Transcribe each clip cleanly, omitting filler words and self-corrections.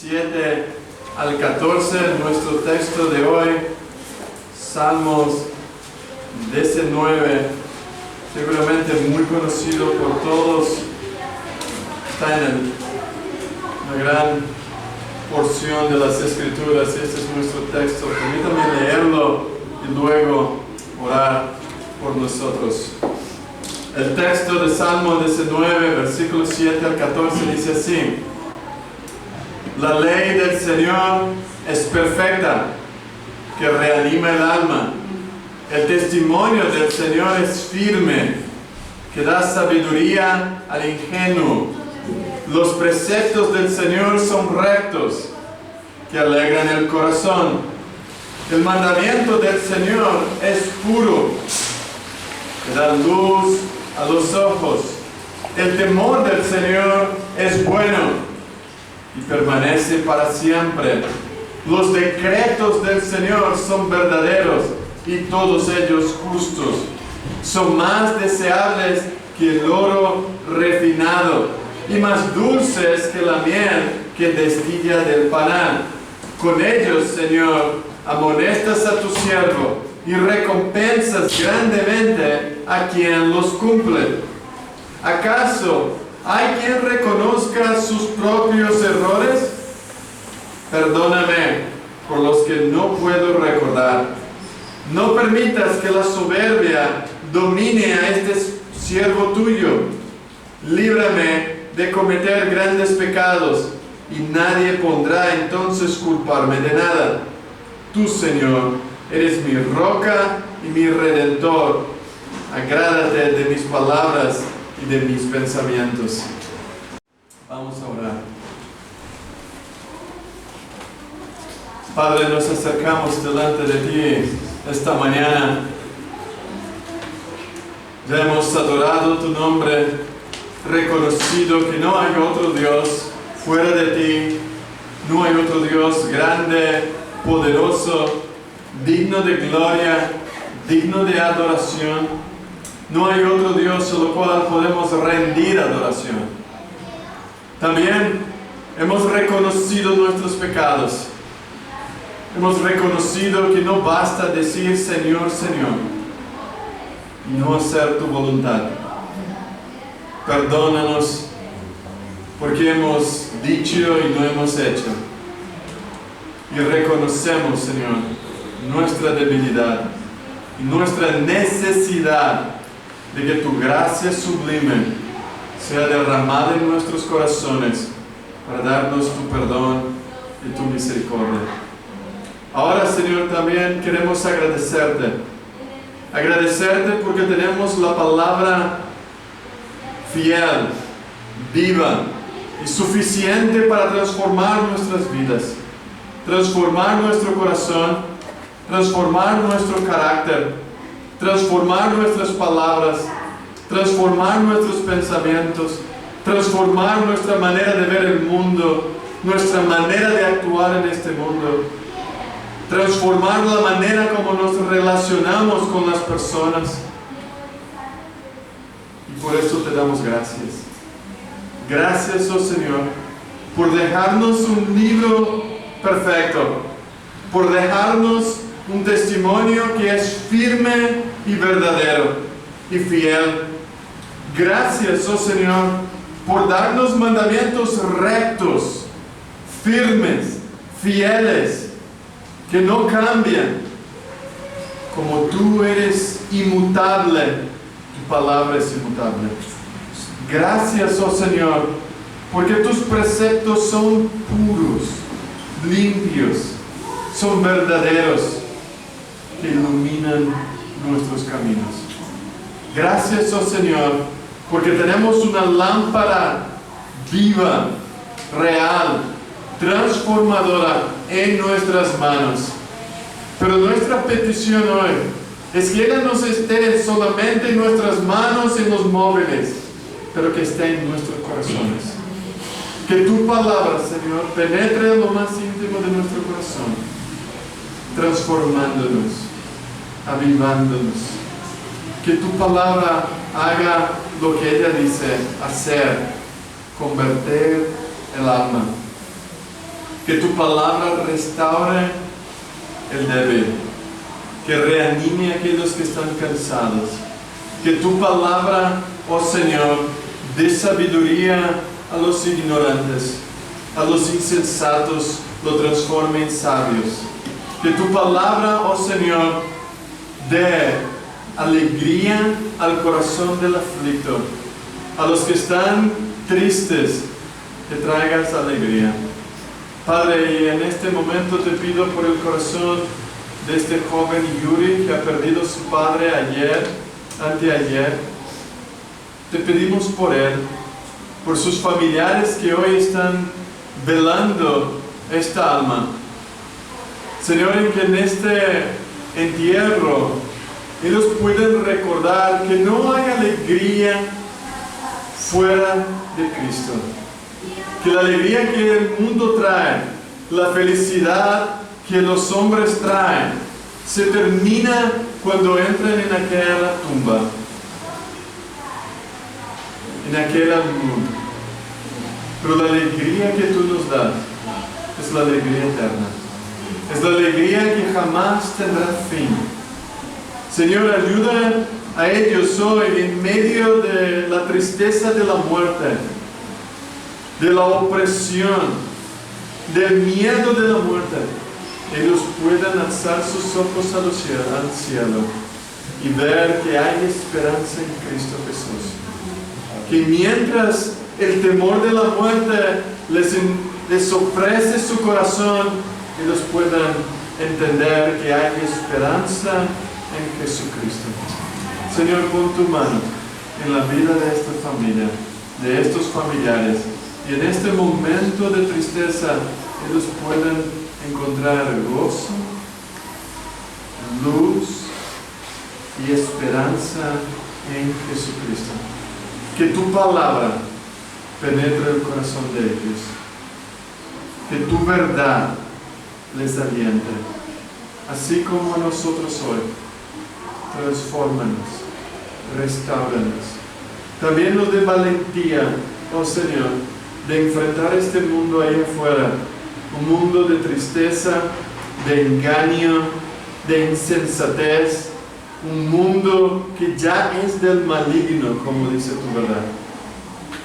7 al 14, nuestro texto de hoy, Salmos 19, seguramente muy conocido por todos, está en una gran porción de las Escrituras. Este es nuestro texto. Permítanme leerlo y luego orar por nosotros. El texto de Salmo 19, versículos 7 al 14 dice así: La ley del Señor es perfecta, que reanima el alma. El testimonio del Señor es firme, que da sabiduría al ingenuo. Los preceptos del Señor son rectos, que alegran el corazón. El mandamiento del Señor es puro, que da luz a los ojos. El temor del Señor es bueno y permanece para siempre. Los decretos del Señor son verdaderos y todos ellos justos. Son más deseables que el oro refinado y más dulces que la miel que destilla del panal. Con ellos, Señor, amonestas a tu siervo y recompensas grandemente a quien los cumple. ¿Acaso hay quien reconozca sus propios errores? Perdóname por los que no puedo recordar. No permitas que la soberbia domine a este siervo tuyo. Líbrame de cometer grandes pecados, y nadie podrá entonces culparme de nada. Tú, Señor, eres mi roca y mi redentor. Agrádate de mis palabras y de mis pensamientos. Vamos a orar. Padre, nos acercamos delante de ti esta mañana. Ya hemos adorado tu nombre, reconocido que no hay otro Dios fuera de ti, no hay otro Dios grande, poderoso, digno de gloria, digno de adoración. No hay otro Dios a lo cual podemos rendir adoración. También hemos reconocido nuestros pecados. Hemos reconocido que no basta decir Señor, Señor, y no hacer tu voluntad. Perdónanos porque hemos dicho y no hemos hecho. Y reconocemos, Señor, nuestra debilidad y nuestra necesidad de que tu gracia sublime sea derramada en nuestros corazones para darnos tu perdón y tu misericordia. Ahora, Señor, también queremos agradecerte. Agradecerte porque tenemos la palabra fiel, viva y suficiente para transformar nuestras vidas, transformar nuestro corazón, transformar nuestro carácter, transformar nuestras palabras, transformar nuestros pensamientos, transformar nuestra manera de ver el mundo, nuestra manera de actuar en este mundo, transformar la manera como nos relacionamos con las personas. Y por eso te damos gracias. Gracias, oh Señor, por dejarnos un libro perfecto, por dejarnos un testimonio que es firme y verdadero y fiel. Gracias, oh Señor, por darnos mandamientos rectos, firmes, fieles, que no cambian. Como tú eres inmutable, tu palabra es inmutable. Gracias, oh Señor, porque tus preceptos son puros, limpios, son verdaderos, que iluminan nuestros caminos. Gracias, oh Señor, porque tenemos una lámpara viva, real, transformadora en nuestras manos. Pero nuestra petición hoy es que ella no esté solamente en nuestras manos, en los móviles, pero que esté en nuestros corazones. Que tu palabra, Señor, penetre en lo más íntimo de nuestro corazón, transformándonos, avivándonos. Que tu palabra haga lo que ella dice hacer, convertir el alma. Que tu palabra restaure el débil, que reanime a aquellos que están cansados. Que tu palabra, oh Señor, dé sabiduría a los ignorantes, a los insensatos lo transforme en sabios. Que tu palabra, oh Señor, dé alegría al corazón del aflicto. A los que están tristes, que traigas alegría. Padre, y en este momento te pido por el corazón de este joven Yuri que ha perdido a su padre anteayer. Te pedimos por él, por sus familiares que hoy están velando esta alma. Señor, en que en este entierro ellos pueden recordar que no hay alegría fuera de Cristo. Que la alegría que el mundo trae, la felicidad que los hombres traen, se termina cuando entran en aquella tumba, en aquel mundo. Pero la alegría que tú nos das es la alegría eterna. Es la alegría que jamás tendrá fin. Señor, ayuda a ellos hoy en medio de la tristeza de la muerte, de la opresión, del miedo de la muerte. Ellos puedan alzar sus ojos al cielo y ver que hay esperanza en Cristo Jesús. Que mientras el temor de la muerte les oprese su corazón, ellos puedan entender que hay esperanza en Jesucristo. Señor, pon tu mano en la vida de esta familia, de estos familiares, y en este momento de tristeza ellos pueden encontrar gozo, luz y esperanza en Jesucristo. Que tu palabra penetre el corazón de ellos. Que tu verdad les aliente. Así como a nosotros hoy. Transfórmanos, restauranos. También nos dé valentía, oh Señor, de enfrentar este mundo ahí afuera. Un mundo de tristeza, de engaño, de insensatez. Un mundo que ya es del maligno, como dice tu verdad.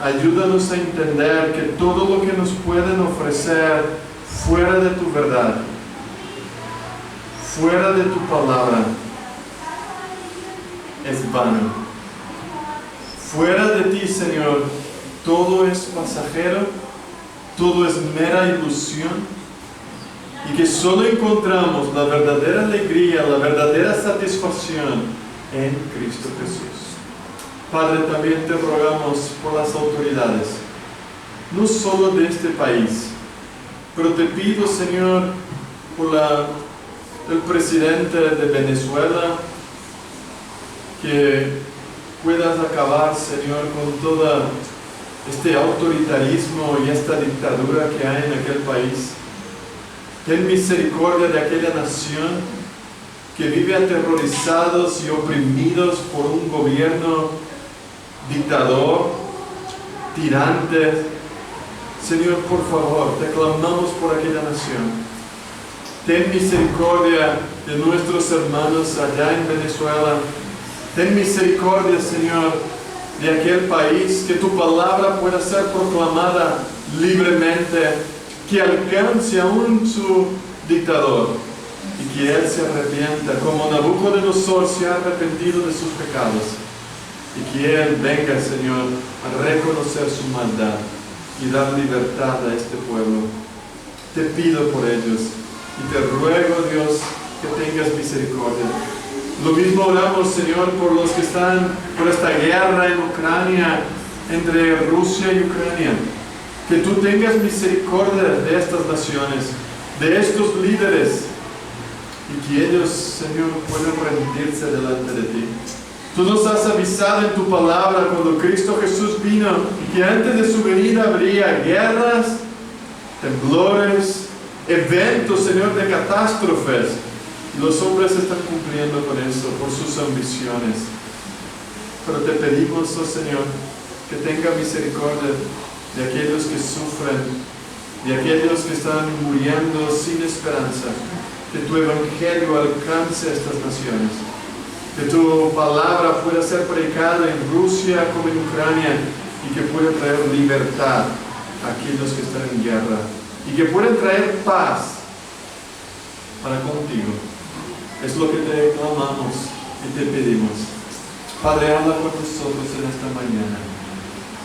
Ayúdanos a entender que todo lo que nos pueden ofrecer fuera de tu verdad, fuera de tu palabra, es vano. Fuera de ti, Señor, todo es pasajero, todo es mera ilusión, y que solo encontramos la verdadera alegría, la verdadera satisfacción en Cristo Jesús. Padre, también te rogamos por las autoridades, no solo de este país, pero te pido, Señor, por el presidente de Venezuela, que puedas acabar, Señor, con todo este autoritarismo y esta dictadura que hay en aquel país. Ten misericordia de aquella nación que vive aterrorizados y oprimidos por un gobierno dictador, tirante. Señor, por favor, te clamamos por aquella nación. Ten misericordia de nuestros hermanos allá en Venezuela. Ten misericordia, Señor, de aquel país, que tu palabra pueda ser proclamada libremente, que alcance aún su dictador y que él se arrepienta, como Nabucodonosor se ha arrepentido de sus pecados, y que él venga, Señor, a reconocer su maldad y dar libertad a este pueblo. Te pido por ellos y te ruego, Dios, que tengas misericordia. Lo mismo oramos, Señor, por los que están por esta guerra en Ucrania, entre Rusia y Ucrania. Que tú tengas misericordia de estas naciones, de estos líderes, y que ellos, Señor, puedan rendirse delante de ti. Tú nos has avisado en tu palabra cuando Cristo Jesús vino, que antes de su venida habría guerras, temblores, eventos, Señor, de catástrofes. Y los hombres están cumpliendo con eso por sus ambiciones. Pero te pedimos, oh Señor, que tenga misericordia de aquellos que sufren de aquellos que están muriendo sin esperanza. Que tu evangelio alcance a estas naciones. Que tu palabra pueda ser predicada en Rusia como en Ucrania y que pueda traer libertad a aquellos que están en guerra y que puedan traer paz para contigo. Es lo que te clamamos y te pedimos. Padre, habla con nosotros en esta mañana.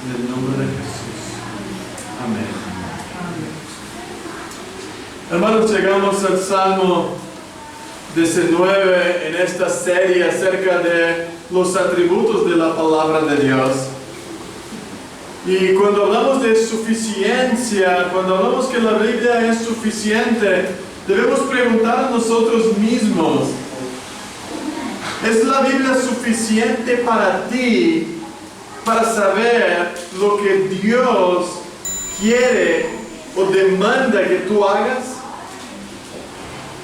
En el nombre de Jesús. Amén. Hermanos, llegamos al Salmo 19 en esta serie acerca de los atributos de la palabra de Dios. Y cuando hablamos de suficiencia, cuando hablamos que la Biblia es suficiente, debemos preguntar a nosotros mismos, ¿es la Biblia suficiente para ti para saber lo que Dios quiere o demanda que tú hagas?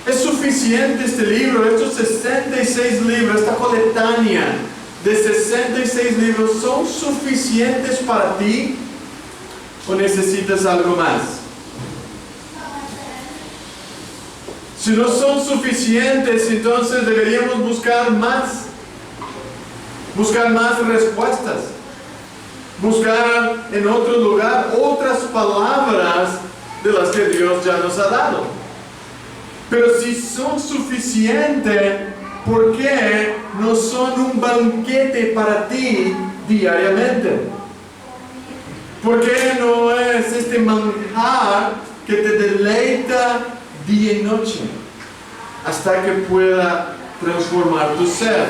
¿Es suficiente este libro, estos 66 libros, esta coletánea de 66 libros, son suficientes para ti o necesitas algo más? Si no son suficientes, entonces deberíamos buscar más respuestas, buscar en otro lugar otras palabras de las que Dios ya nos ha dado. Pero si son suficientes, ¿por qué no son un banquete para ti diariamente? ¿Por qué no es este manjar que te deleita día y noche hasta que pueda transformar tu ser?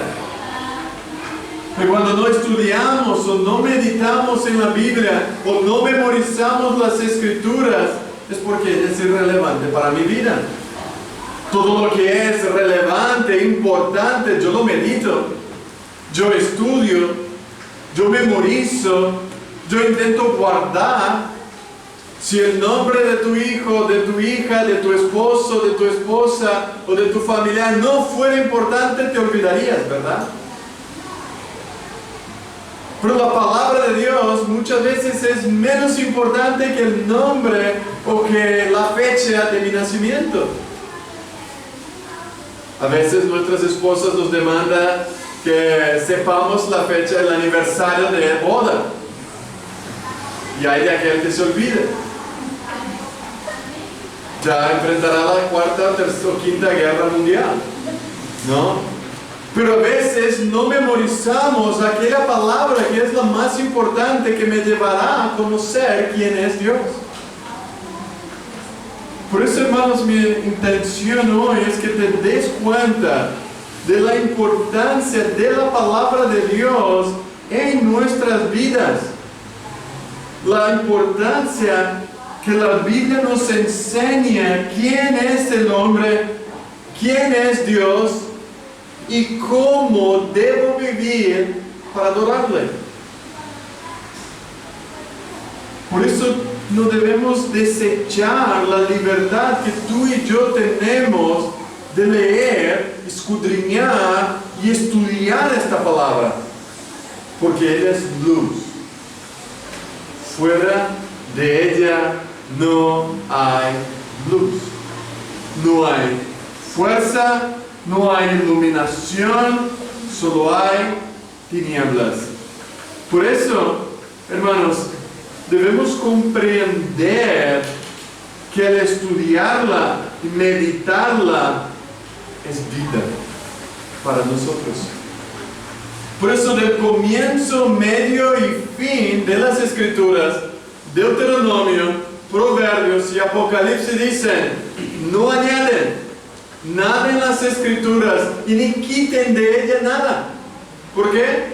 Que cuando no estudiamos o no meditamos en la Biblia o no memorizamos las Escrituras, es porque es irrelevante para mi vida. Todo lo que es relevante, importante, yo lo medito, yo estudio, yo memorizo, yo intento guardar. Si el nombre de tu hijo, de tu hija, de tu esposo, de tu esposa o de tu familiar no fuera importante, te olvidarías, ¿verdad? Pero la palabra de Dios muchas veces es menos importante que el nombre o que la fecha de mi nacimiento. A veces nuestras esposas nos demandan que sepamos la fecha del aniversario de boda. Y hay de aquel que se olvide. Ya enfrentará la cuarta o quinta guerra mundial, ¿no? Pero a veces no memorizamos aquella palabra que es la más importante, que me llevará a conocer quién es Dios. Por eso, hermanos, mi intención hoy es que te des cuenta de la importancia de la palabra de Dios en nuestras vidas. La importancia que la Biblia nos enseña quién es el hombre, quién es Dios y cómo debo vivir para adorarle. Por eso no debemos desechar la libertad que tú y yo tenemos de leer, escudriñar y estudiar esta palabra, porque ella es luz. Fuera de ella no hay luz, no hay fuerza, no hay iluminación, solo hay tinieblas. Por eso, hermanos, debemos comprender que al estudiarla y meditarla es vida para nosotros. Por eso, del comienzo, medio y fin de las Escrituras, Deuteronomio, Proverbios y Apocalipsis dicen: no añaden nada en las Escrituras y ni quiten de ella nada. ¿Por qué?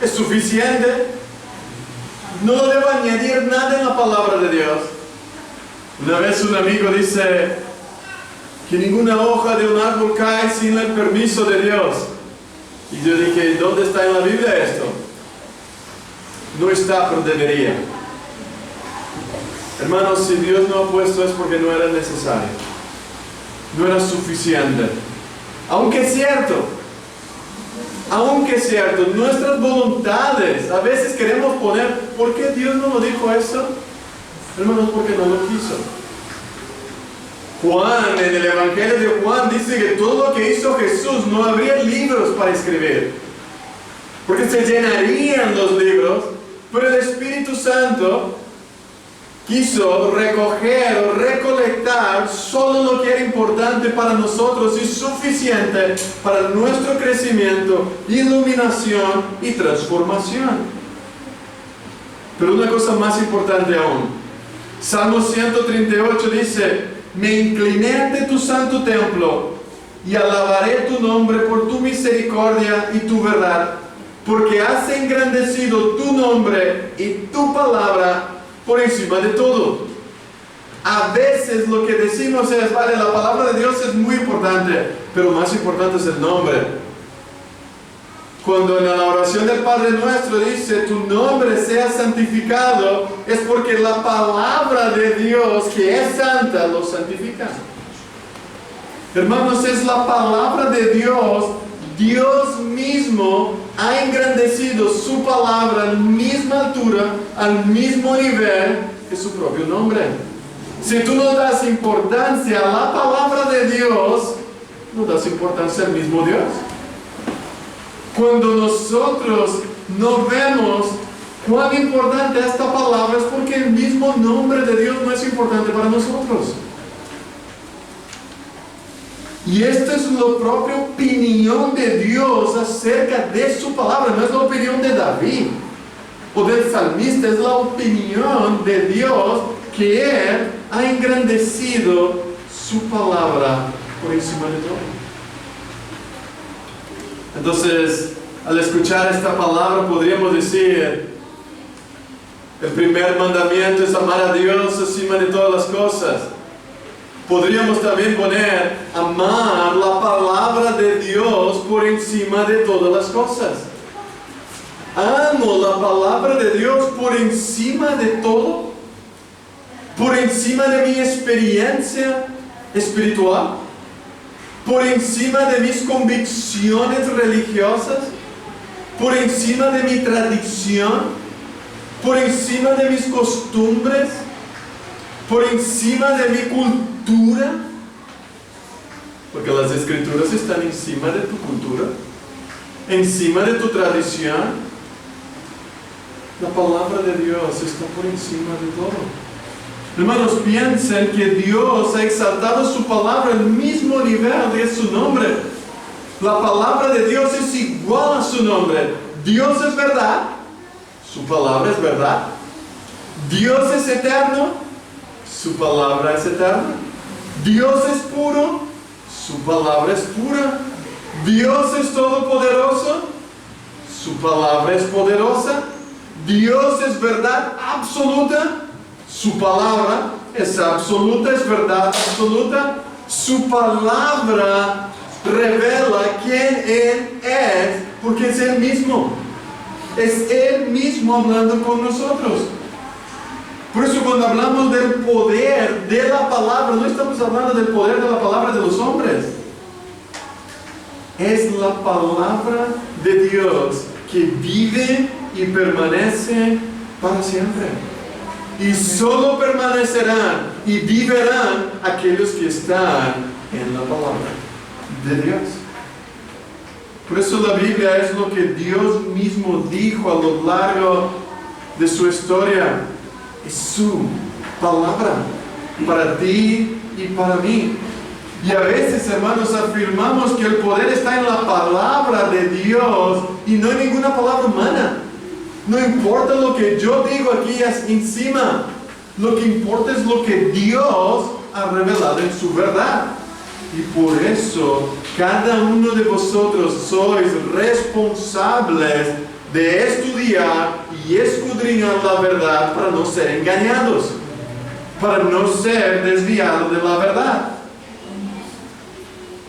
Es suficiente. No debo añadir nada en la palabra de Dios. Una vez un amigo dice que ninguna hoja de un árbol cae sin el permiso de Dios. Y yo dije, ¿dónde está en la Biblia esto? No está, pero debería. Hermanos, si Dios no ha puesto es porque no era necesario. No era suficiente. Aunque es cierto, nuestras voluntades, a veces queremos poner, ¿por qué Dios no lo dijo eso? Hermanos, porque no lo quiso. Juan, en el Evangelio de Juan, dice que todo lo que hizo Jesús no habría libros para escribir, porque se llenarían los libros, pero el Espíritu Santo quiso recoger o recolectar solo lo que era importante para nosotros y suficiente para nuestro crecimiento, iluminación y transformación. Pero una cosa más importante aún. Salmo 138 dice: me incliné ante tu santo templo y alabaré tu nombre por tu misericordia y tu verdad, porque has engrandecido tu nombre y tu palabra por encima de todo. A veces lo que decimos es, vale, la palabra de Dios es muy importante, pero más importante es el nombre. Cuando en la oración del Padre Nuestro dice, tu nombre sea santificado, es porque la palabra de Dios, que es santa, lo santifica. Hermanos, es la palabra de Dios. Dios mismo ha engrandecido su palabra a la misma altura, al mismo nivel que su propio nombre. Si tú no das importancia a la palabra de Dios, no das importancia al mismo Dios. Cuando nosotros no vemos cuán importante esta palabra, es porque el mismo nombre de Dios no es importante para nosotros. Y esta es la propia opinión de Dios acerca de su palabra. No es la opinión de David o del salmista, es la opinión de Dios, que Él ha engrandecido su palabra por encima de todo. Entonces, al escuchar esta palabra podríamos decir, el primer mandamiento es amar a Dios encima de todas las cosas. Podríamos también poner, amar la palabra de Dios por encima de todas las cosas. Amo la palabra de Dios por encima de todo, por encima de mi experiencia espiritual, por encima de mis convicciones religiosas, por encima de mi tradición, por encima de mis costumbres, por encima de mi cultura, porque las escrituras están encima de tu cultura, encima de tu tradición. La palabra de Dios está por encima de todo. Hermanos, piensen que Dios ha exaltado su palabra al mismo nivel de su nombre. La palabra de Dios es igual a su nombre. Dios es verdad, su palabra es verdad. Dios es eterno, su palabra es eterna. Dios es puro, su palabra es pura. Dios es todopoderoso, su palabra es poderosa. Dios es verdad absoluta, su palabra es absoluta, es verdad absoluta. Su palabra revela quién Él es, porque es Él mismo. Es Él mismo hablando con nosotros. Por eso cuando hablamos del poder de la palabra, no estamos hablando del poder de la palabra de los hombres. Es la palabra de Dios que vive y permanece para siempre. Y solo permanecerán y vivirán aquellos que están en la palabra de Dios. Por eso la Biblia es lo que Dios mismo dijo a lo largo de su historia. Es su palabra para ti y para mí. Y a veces, hermanos, afirmamos que el poder está en la palabra de Dios y no en ninguna palabra humana. No importa lo que yo digo aquí encima, lo que importa es lo que Dios ha revelado en su verdad. Y por eso cada uno de vosotros sois responsables de estudiar y escudriñar la verdad para no ser engañados, para no ser desviados de la verdad.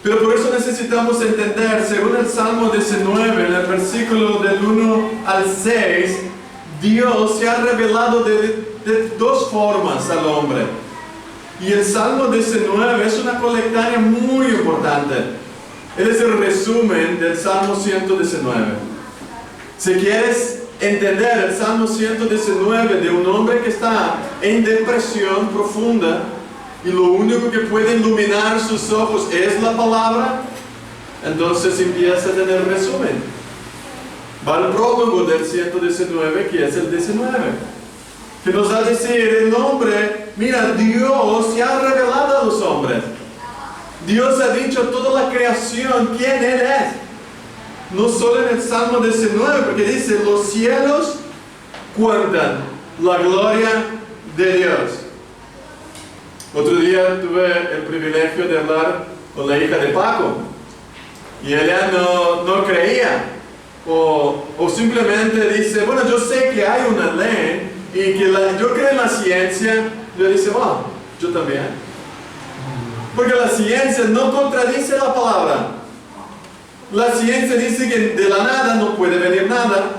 Pero por eso necesitamos entender, según el Salmo 19, en el versículo del 1 al 6, Dios se ha revelado de dos formas al hombre. Y el Salmo 19 es una colectaria muy importante. Él es el resumen del Salmo 119. Si quieres entender el Salmo 119 de un hombre que está en depresión profunda, y lo único que puede iluminar sus ojos es la palabra, entonces empieza a tener resumen. Va al prólogo del 119, que es el 19, que nos va a decir el hombre, mira, Dios se ha revelado a los hombres. Dios ha dicho a toda la creación quién Él es. No solo en el Salmo 19, porque dice, los cielos cuentan la gloria de Dios. Otro día tuve el privilegio de hablar con la hija de Paco, y ella no creía, o simplemente dice, bueno, yo sé que hay una ley, y que yo creo en la ciencia. Yo dice, bueno, yo también. Porque la ciencia no contradice la palabra. La ciencia dice que de la nada no puede venir nada,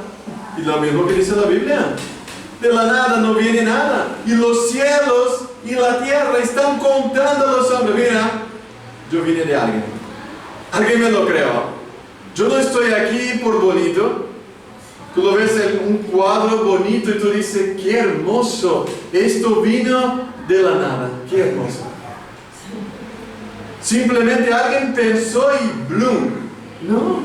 y lo mismo que dice la Biblia. De la nada no viene nada, y los cielos y la tierra están contando a los hombres. Mira, yo vine de alguien me lo creó. Yo no estoy aquí por bonito. Tú lo ves en un cuadro bonito y tú dices, qué hermoso, esto vino de la nada, qué hermoso. Simplemente alguien pensó y ¡bloom! No,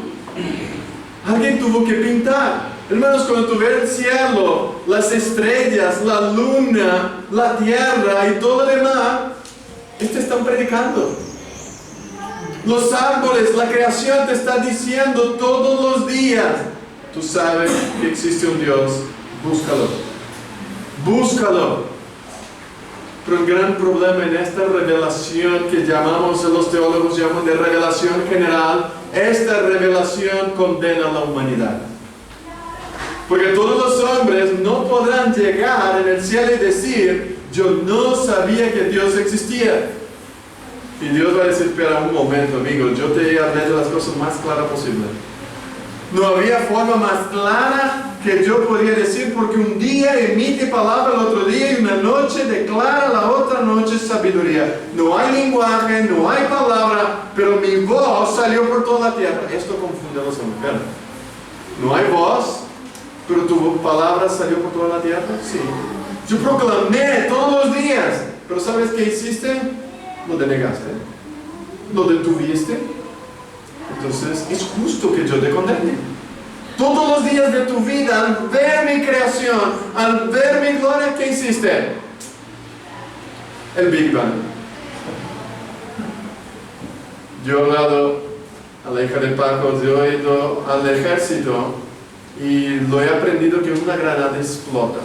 alguien tuvo que pintar. Hermanos, cuando tú ves el cielo, las estrellas, la luna, la tierra y todo lo demás, te están predicando. Los árboles, la creación te está diciendo todos los días, tú sabes que existe un Dios, búscalo. Búscalo. Pero el gran problema en esta revelación que los teólogos llaman de revelación general, esta revelación condena a la humanidad. Porque todos los hombres no podrán llegar en el cielo y decir, yo no sabía que Dios existía. Y Dios va a decir, espera un momento, amigo, yo te hablé de las cosas más claras posible. No había forma más clara que yo podía decir, porque un día emite palabra el otro día y una noche declara la otra noche sabiduría. No hay lenguaje, no hay palabra, pero mi voz salió por toda la tierra. Esto confunde a los hombres. Espera. No hay voz, pero tu palabra salió por toda la tierra. Sí. Yo proclamé todos los días, pero ¿sabes qué hiciste? Lo denegaste, lo detuviste. Entonces es justo que yo te condene. Todos los días de tu vida, al ver mi creación, al ver mi gloria, ¿qué hiciste? El Big Bang. Yo he hablado a la hija de Paco, yo he ido al ejército y lo he aprendido que una granada explota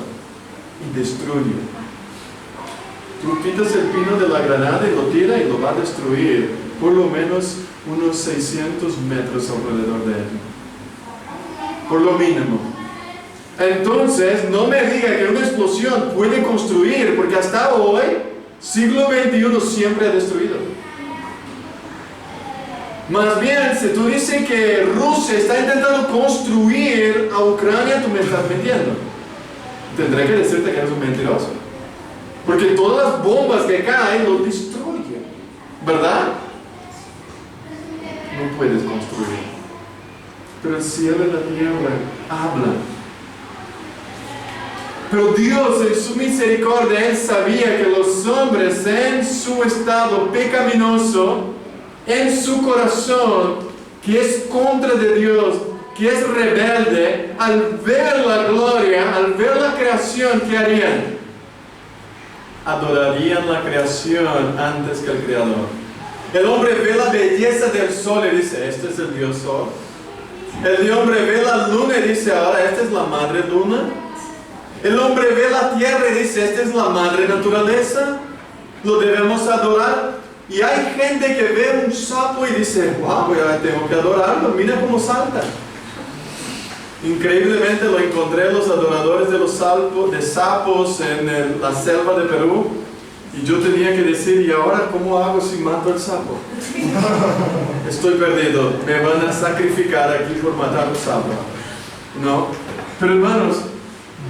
y destruye. Tú quitas el pino de la granada y lo tira y lo va a destruir por lo menos unos 600 metros alrededor de él. Por lo mínimo. Entonces, no me diga que una explosión puede construir, porque hasta hoy, siglo XXI siempre ha destruido. Más bien, si tú dices que Rusia está intentando construir a Ucrania, tú me estás mintiendo. Tendré que decirte que eres un mentiroso. Porque todas las bombas que caen lo destruyen, ¿verdad? No puedes construir. Pero el cielo y la tierra hablan. Pero Dios en su misericordia, Él sabía que los hombres en su estado pecaminoso, en su corazón, que es contra de Dios, que es rebelde, al ver la gloria, al ver la creación, ¿qué harían? Adorarían la creación antes que el Creador. El hombre ve la belleza del sol y dice, este es el Dios Sol. El hombre ve la luna y dice, ahora esta es la madre luna. El hombre ve la tierra y dice, esta es la madre naturaleza. Lo debemos adorar. Y hay gente que ve un sapo y dice, wow, tengo que adorarlo, mira cómo salta. Increíblemente lo encontré los adoradores de sapos en la selva de Perú, y yo tenía que decir, ¿y ahora cómo hago si mato el sapo? Estoy perdido, me van a sacrificar aquí por matar un sapo. No, pero hermanos,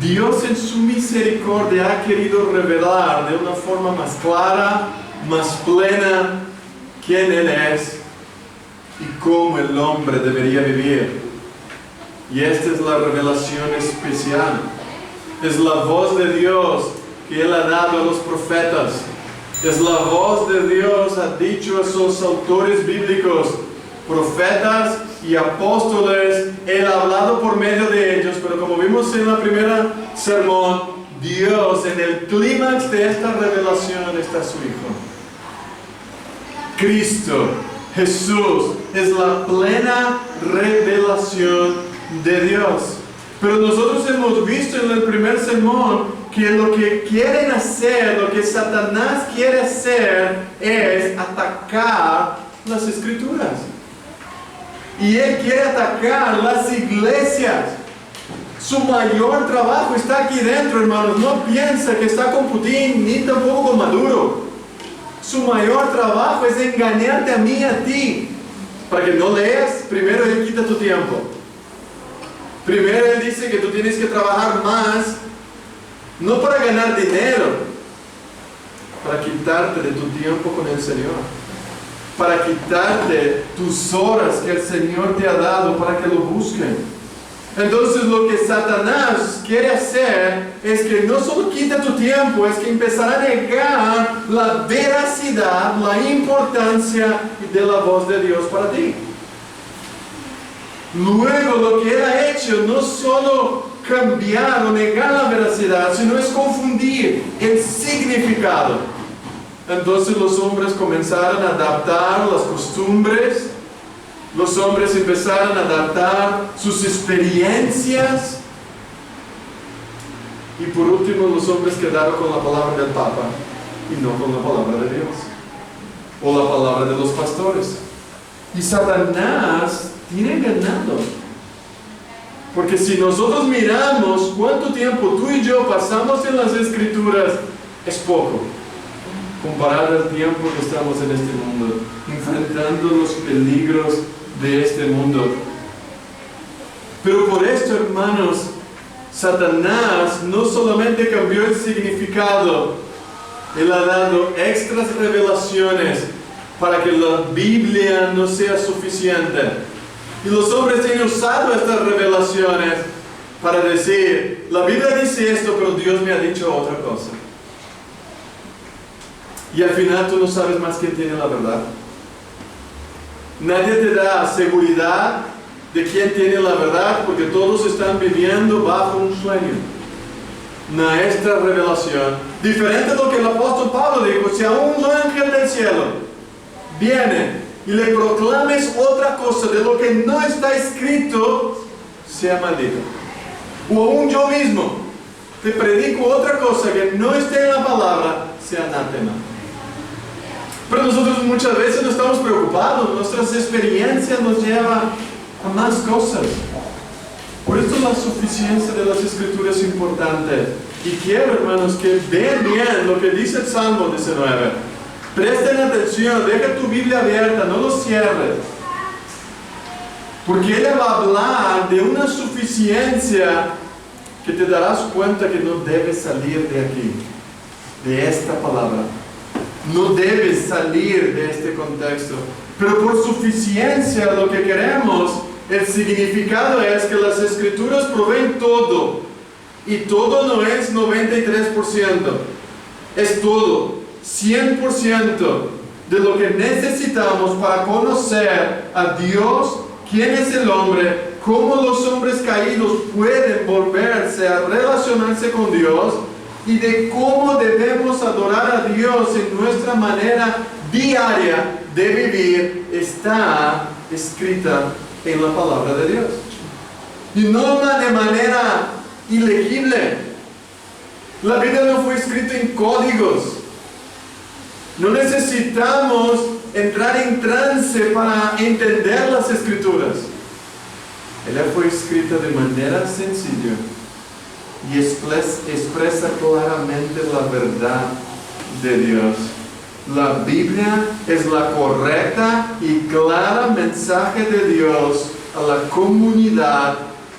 Dios en su misericordia ha querido revelar de una forma más clara, más plena, quién Él es y cómo el hombre debería vivir. Y esta es la revelación especial. Es la voz de Dios que Él ha dado a los profetas. Es la voz de Dios, ha dicho a sus autores bíblicos, profetas y apóstoles. Él ha hablado por medio de ellos, pero como vimos en la primera sermón, Dios, en el clímax de esta revelación está su Hijo. Cristo, Jesús, es la plena revelación de Dios. Pero nosotros hemos visto en el primer sermón que lo que quieren hacer, lo que Satanás quiere hacer es atacar las Escrituras. Y él quiere atacar las iglesias. Su mayor trabajo está aquí dentro, hermanos. No piensa que está con Putin ni tampoco con Maduro. Su mayor trabajo es engañarte a mí y a ti. Para que no leas, primero él quita tu tiempo. Primero él dice que tú tienes que trabajar más, no para ganar dinero, para quitarte de tu tiempo con el Señor, para quitarte tus horas que el Señor te ha dado para que lo busquen. Entonces lo que Satanás quiere hacer es que no solo quita tu tiempo, es que empezará a negar la veracidad, la importancia de la voz de Dios para ti. Luego lo que él ha hecho no solo cambiar o negar la veracidad, sino es confundir el significado. Entonces los hombres comenzaron a adaptar las costumbres, los hombres empezaron a adaptar sus experiencias, y por último los hombres quedaron con la palabra del Papa y no con la palabra de Dios o la palabra de los pastores. Y Satanás tiene ganado, porque si nosotros miramos cuánto tiempo tú y yo pasamos en las Escrituras, es poco comparado al tiempo que estamos en este mundo, enfrentando los peligros de este mundo. Pero por esto, hermanos, Satanás no solamente cambió el significado, él ha dado extras revelaciones para que la Biblia no sea suficiente. Y los hombres tienen usado estas revelaciones para decir, la Biblia dice esto, pero Dios me ha dicho otra cosa. Y al final tú no sabes más quién tiene la verdad. Nadie te da seguridad de quién tiene la verdad, porque todos están viviendo bajo un sueño. Nuestra revelación, diferente de lo que el apóstol Pablo dijo, si a un ángel del cielo viene y le proclames otra cosa de lo que no está escrito, sea maldito. O aún yo mismo te predico otra cosa que no esté en la palabra, sea anatema. Pero nosotros muchas veces no estamos preocupados, nuestras experiencias nos llevan a más cosas. Por esto la suficiencia de las Escrituras es importante. Y quiero, hermanos, que vean bien lo que dice el Salmo 19. Presten atención, deja tu Biblia abierta, no lo cierres. Porque ella va a hablar de una suficiencia que te darás cuenta que no debes salir de aquí, de esta palabra. No debes salir de este contexto. Pero por suficiencia lo que queremos, el significado es que las Escrituras proveen todo. Y todo no es 93%. Es todo. 100% de lo que necesitamos para conocer a Dios, quién es el hombre, cómo los hombres caídos pueden volverse a relacionarse con Dios y de cómo debemos adorar a Dios en nuestra manera diaria de vivir, está escrita en la palabra de Dios. Y no de manera ilegible. La Biblia no fue escrita en códigos. No necesitamos entrar en trance para entender las Escrituras. Ella fue escrita de manera sencilla y expresa claramente la verdad de Dios. La Biblia es la correcta y clara mensaje de Dios a la comunidad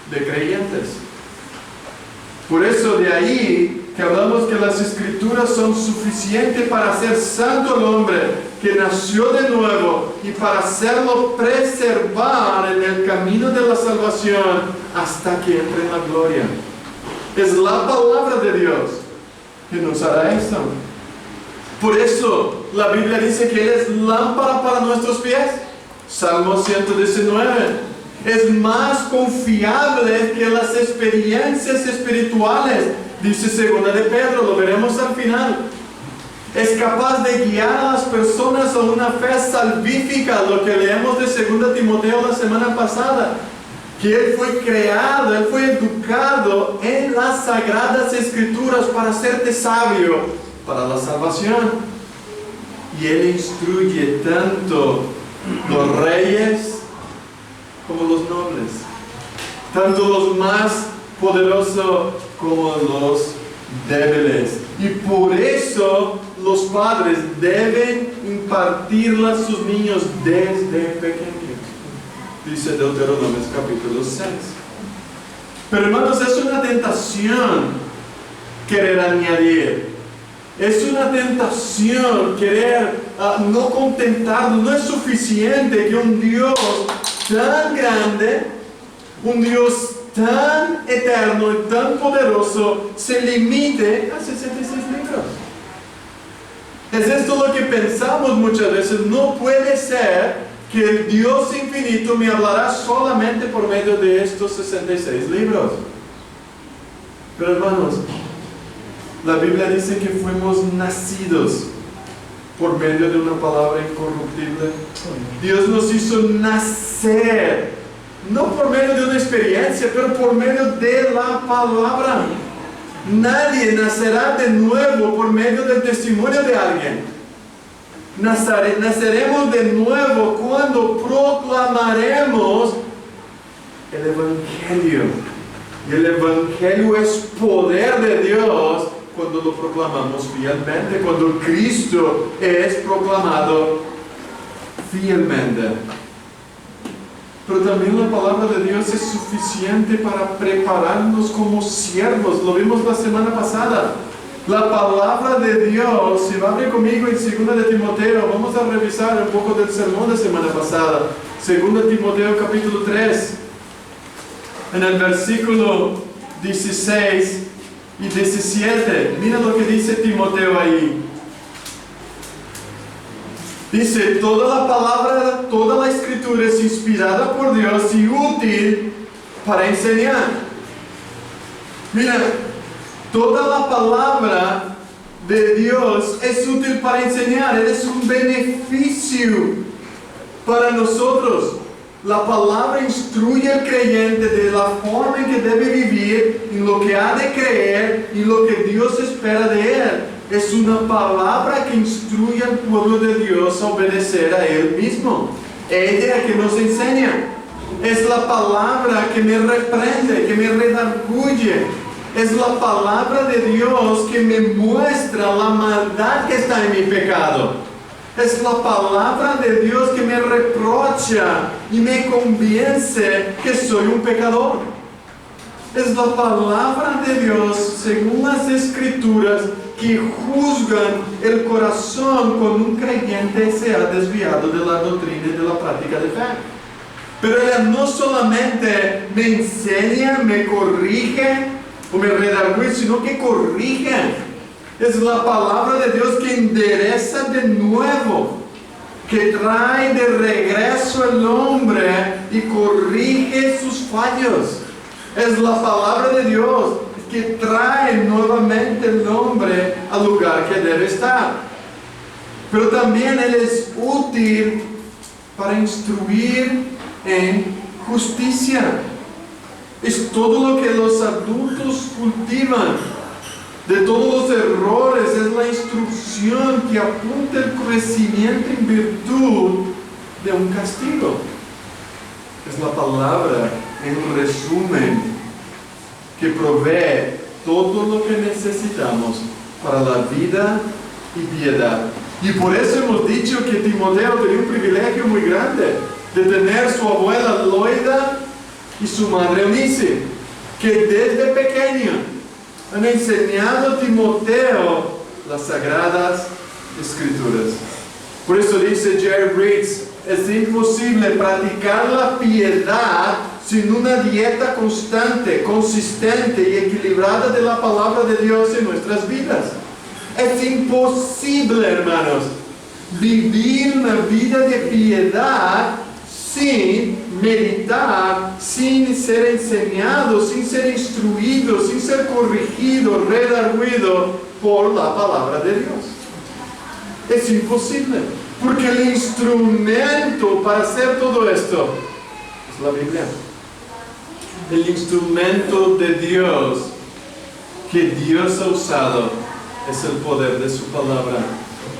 de creyentes. Por eso de ahí que hablamos que las Escrituras son suficientes para hacer santo al hombre que nació de nuevo y para hacerlo preservar en el camino de la salvación hasta que entre en la gloria. Es la palabra de Dios que nos hará eso. Por eso la Biblia dice que Él es lámpara para nuestros pies. Salmo 119. Es más confiable que las experiencias espirituales, dice 2 de Pedro, lo veremos al final. Es capaz de guiar a las personas a una fe salvífica, lo que leemos de 2 Timoteo la semana pasada, que Él fue creado, Él fue educado en las Sagradas Escrituras para hacerte sabio para la salvación. Y Él instruye tanto los reyes como los nobles, tanto los más poderosos como los débiles. Y por eso los padres deben impartirla a sus niños desde pequeños, dice Deuteronomio capítulo 6. Pero hermanos, es una tentación querer añadir. Es una tentación querer no contentarnos. No es suficiente que un Dios tan grande, un Dios tan eterno y tan poderoso se limite a 66 libros. Es esto lo que pensamos muchas veces. No puede ser que el Dios infinito me hablará solamente por medio de estos 66 libros. Pero hermanos, la Biblia dice que fuimos nacidos por medio de una palabra incorruptible. Dios nos hizo nacer, no por medio de una experiencia, pero por medio de la palabra. Nadie nacerá de nuevo por medio del testimonio de alguien. Naceremos de nuevo cuando proclamaremos el Evangelio. Y el Evangelio es poder de Dios cuando lo proclamamos fielmente, cuando Cristo es proclamado fielmente. Pero también la palabra de Dios es suficiente para prepararnos como siervos. Lo vimos la semana pasada. La palabra de Dios, si va a abrir conmigo en 2 de Timoteo, vamos a revisar un poco del sermón de semana pasada. 2 de Timoteo capítulo 3, en el versículo 16 y 17. Mira lo que dice Timoteo ahí. Dice, toda la palabra, toda la escritura es inspirada por Dios y útil para enseñar. Mira, toda la palabra de Dios es útil para enseñar. Es un beneficio para nosotros. La palabra instruye al creyente de la forma en que debe vivir, en lo que ha de creer y lo que Dios espera de él. Es una palabra que instruye al pueblo de Dios a obedecer a Él mismo. Ella que nos enseña. Es la palabra que me reprende, que me redarguye. Es la palabra de Dios que me muestra la maldad que está en mi pecado. Es la palabra de Dios que me reprocha y me convence que soy un pecador. Es la palabra de Dios, según las Escrituras, que juzgan el corazón cuando un creyente se ha desviado de la doctrina y de la práctica de fe. Pero ella no solamente me enseña, me corrige o me redarguye, sino que corrige. Es la palabra de Dios que endereza de nuevo, que trae de regreso al hombre y corrige sus fallos. Es la palabra de Dios que trae nuevamente el hombre al lugar que debe estar. Pero también Él es útil para instruir en justicia. Es todo lo que los adultos cultivan. De todos los errores es la instrucción que apunta el crecimiento en virtud de un castigo. Es la palabra, en resumen, que provee todo lo que necesitamos para la vida y piedad. Y por eso hemos dicho que Timoteo tenía un privilegio muy grande de tener su abuela Loida y su madre Eunice, que desde pequeño han enseñado a Timoteo las Sagradas Escrituras. Por eso dice Jerry Bridges, es imposible practicar la piedad sin una dieta constante, consistente y equilibrada de la palabra de Dios en nuestras vidas. Es imposible, hermanos, vivir una vida de piedad sin meditar, sin ser enseñado, sin ser instruido, sin ser corregido, redarguido por la palabra de Dios. Es imposible, porque el instrumento para hacer todo esto es la Biblia. El instrumento de Dios que Dios ha usado es el poder de su palabra.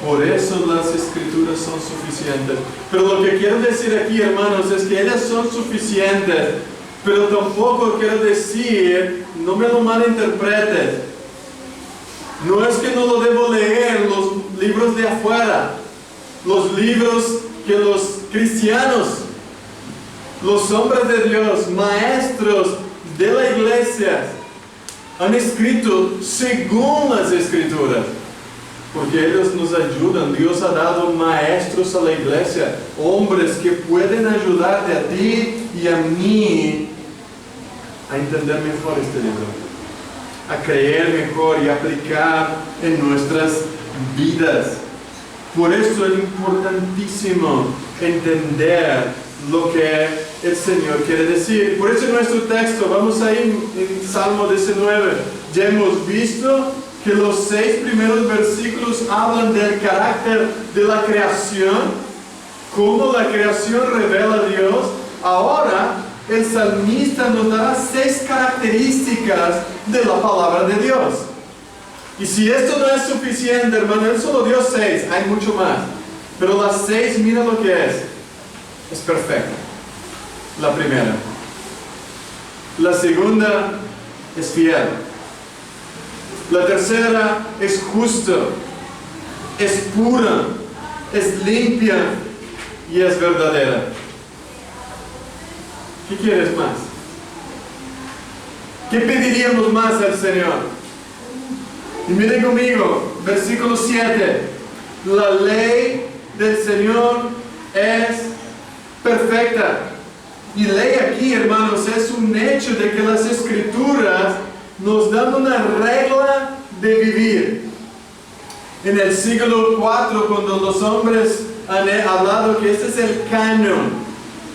Por eso las escrituras son suficientes. Pero lo que quiero decir aquí, hermanos, es que ellas son suficientes, pero tampoco quiero decir, no me lo malinterpretes, no es que no lo debo leer los libros de afuera, los libros que los cristianos, los hombres de Dios, maestros de la iglesia, han escrito según las escrituras. Porque ellos nos ayudan. Dios ha dado maestros a la iglesia, hombres que pueden ayudarte a ti y a mí a entender mejor este libro, a creer mejor y aplicar en nuestras vidas. Por eso es importantísimo entender lo que el Señor quiere decir. Por eso en nuestro texto, vamos a ir en Salmo 19, ya hemos visto que los 6 primeros versículos hablan del carácter de la creación, cómo la creación revela a Dios. Ahora el salmista nos dará 6 características de la palabra de Dios. Y si esto no es suficiente, hermano, él solo dio 6, hay mucho más. Pero las 6, mira lo que es perfecta. La primera. La segunda es fiel. La tercera es justo, es pura, es limpia y es verdadera. ¿Qué quieres más? ¿Qué pediríamos más al Señor? Y miren conmigo, versículo 7. La ley del Señor es perfecta. Y ley aquí, hermanos, es un hecho de que las Escrituras nos dan una regla de vivir. En el siglo IV, cuando los hombres han hablado que este es el canon,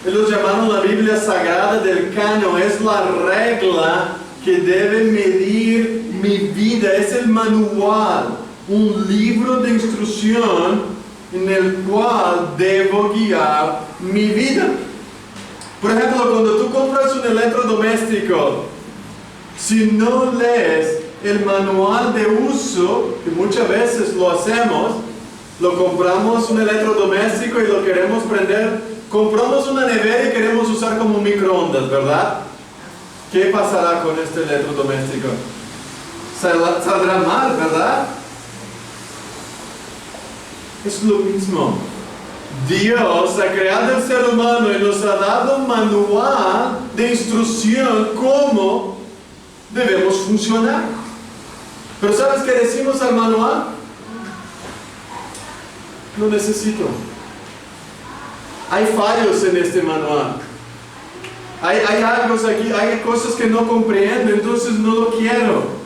ellos llamaron la Biblia sagrada del canon, es la regla que debe medir mi vida, es el manual, un libro de instrucción en el cual debo guiar mi vida. Por ejemplo, cuando tú compras un electrodoméstico, si no lees el manual de uso, que muchas veces lo hacemos, lo compramos un electrodoméstico y lo queremos prender, compramos una nevera y queremos usar como microondas, ¿verdad? ¿Qué pasará con este electrodoméstico? Saldrá mal, ¿verdad? Es lo mismo. Dios ha creado el ser humano y nos ha dado un manual de instrucción cómo debemos funcionar. Pero ¿sabes qué decimos al manual? No necesito. Hay fallos en este manual. Hay algo aquí, hay cosas que no comprendo, entonces no lo quiero.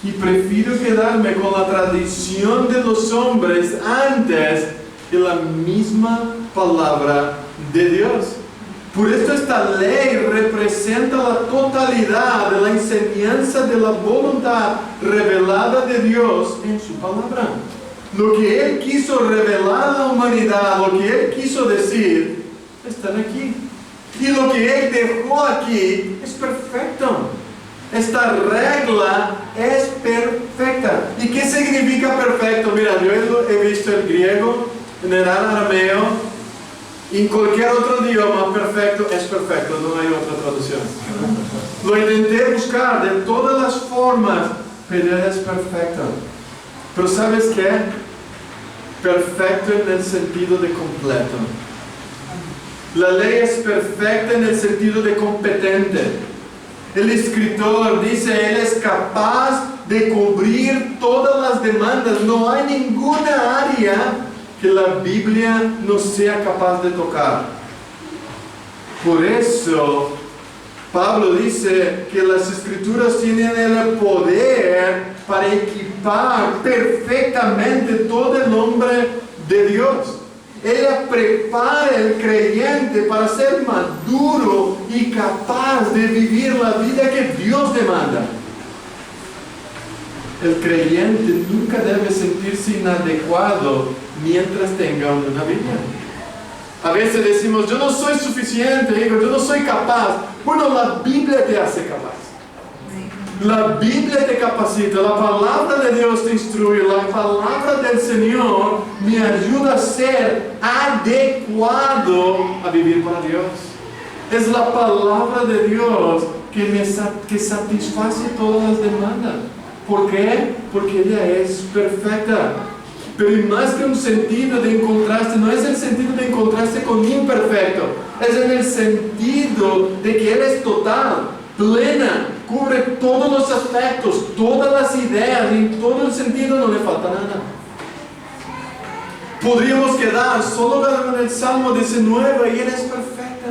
Y prefiero quedarme con la tradición de los hombres antes que la misma palabra de Dios. Por esto esta ley representa la totalidad de la enseñanza de la voluntad revelada de Dios en su palabra. Lo que Él quiso revelar a la humanidad, lo que Él quiso decir, están aquí. Y lo que Él dejó aquí es perfecto. Esta regla es perfecta. ¿Y qué significa perfecto? Mira, yo he visto el griego, en el arameo, y en cualquier otro idioma, perfecto es perfecto, no hay otra traducción. Lo intenté buscar de todas las formas, pero es perfecto. Pero ¿sabes qué? Perfecto en el sentido de completo. La ley es perfecta en el sentido de competente. El escritor dice, él es capaz de cubrir todas las demandas. No hay ninguna área que la Biblia no sea capaz de tocar. Por eso, Pablo dice que las Escrituras tienen el poder para equipar equipar perfectamente todo el hombre de Dios. Ella prepara al creyente para ser maduro y capaz de vivir la vida que Dios demanda. El creyente nunca debe sentirse inadecuado mientras tenga una Biblia. A veces decimos, yo no soy suficiente, hijo, yo no soy capaz. Bueno, la Biblia te hace capaz. La Biblia te capacita, la palabra de Dios te instruye, la palabra del Señor me ayuda a ser adecuado a vivir para Dios. Es la palabra de Dios que satisface todas las demandas. ¿Por qué? Porque ella es perfecta. Pero más que un sentido de encontrarse, no es el sentido de encontrarse con imperfecto, es en el sentido de que Él es total, plena, cubre todos los aspectos, todas las ideas, y en todo el sentido no le falta nada. Podríamos quedar solo en el Salmo 19 y Él es perfecta.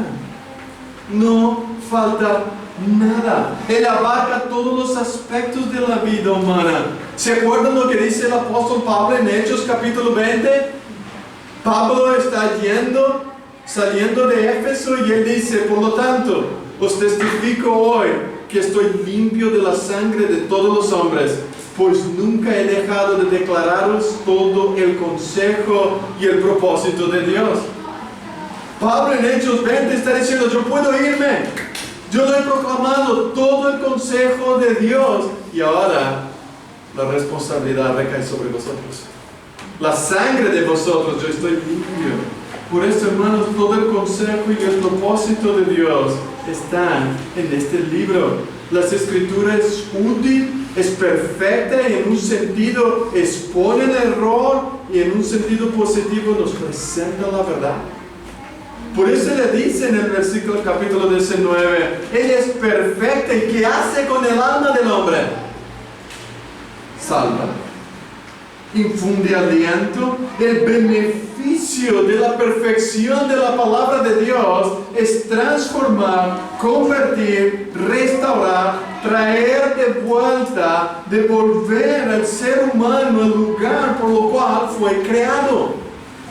No falta nada. Él abarca todos los aspectos de la vida humana. ¿Se acuerdan lo que dice el apóstol Pablo en Hechos capítulo 20? Pablo está saliendo de Éfeso y él dice, por lo tanto, os testifico hoy que estoy limpio de la sangre de todos los hombres, pues nunca he dejado de declararos todo el consejo y el propósito de Dios. Pablo en Hechos 20 está diciendo, yo puedo irme, yo lo he proclamado todo el consejo de Dios y ahora la responsabilidad recae sobre vosotros. La sangre de vosotros, yo estoy limpio. Por eso, hermanos, todo el consejo y el propósito de Dios están en este libro. Las Escrituras es útil, es perfecta y en un sentido expone el error y en un sentido positivo nos presenta la verdad. Por eso le dice en el versículo capítulo 19, ella es perfecta y ¿qué hace con el alma del hombre? Salva, infunde aliento. El beneficio de la perfección de la palabra de Dios es transformar, convertir, restaurar, traer de vuelta, devolver al ser humano el lugar por lo cual fue creado.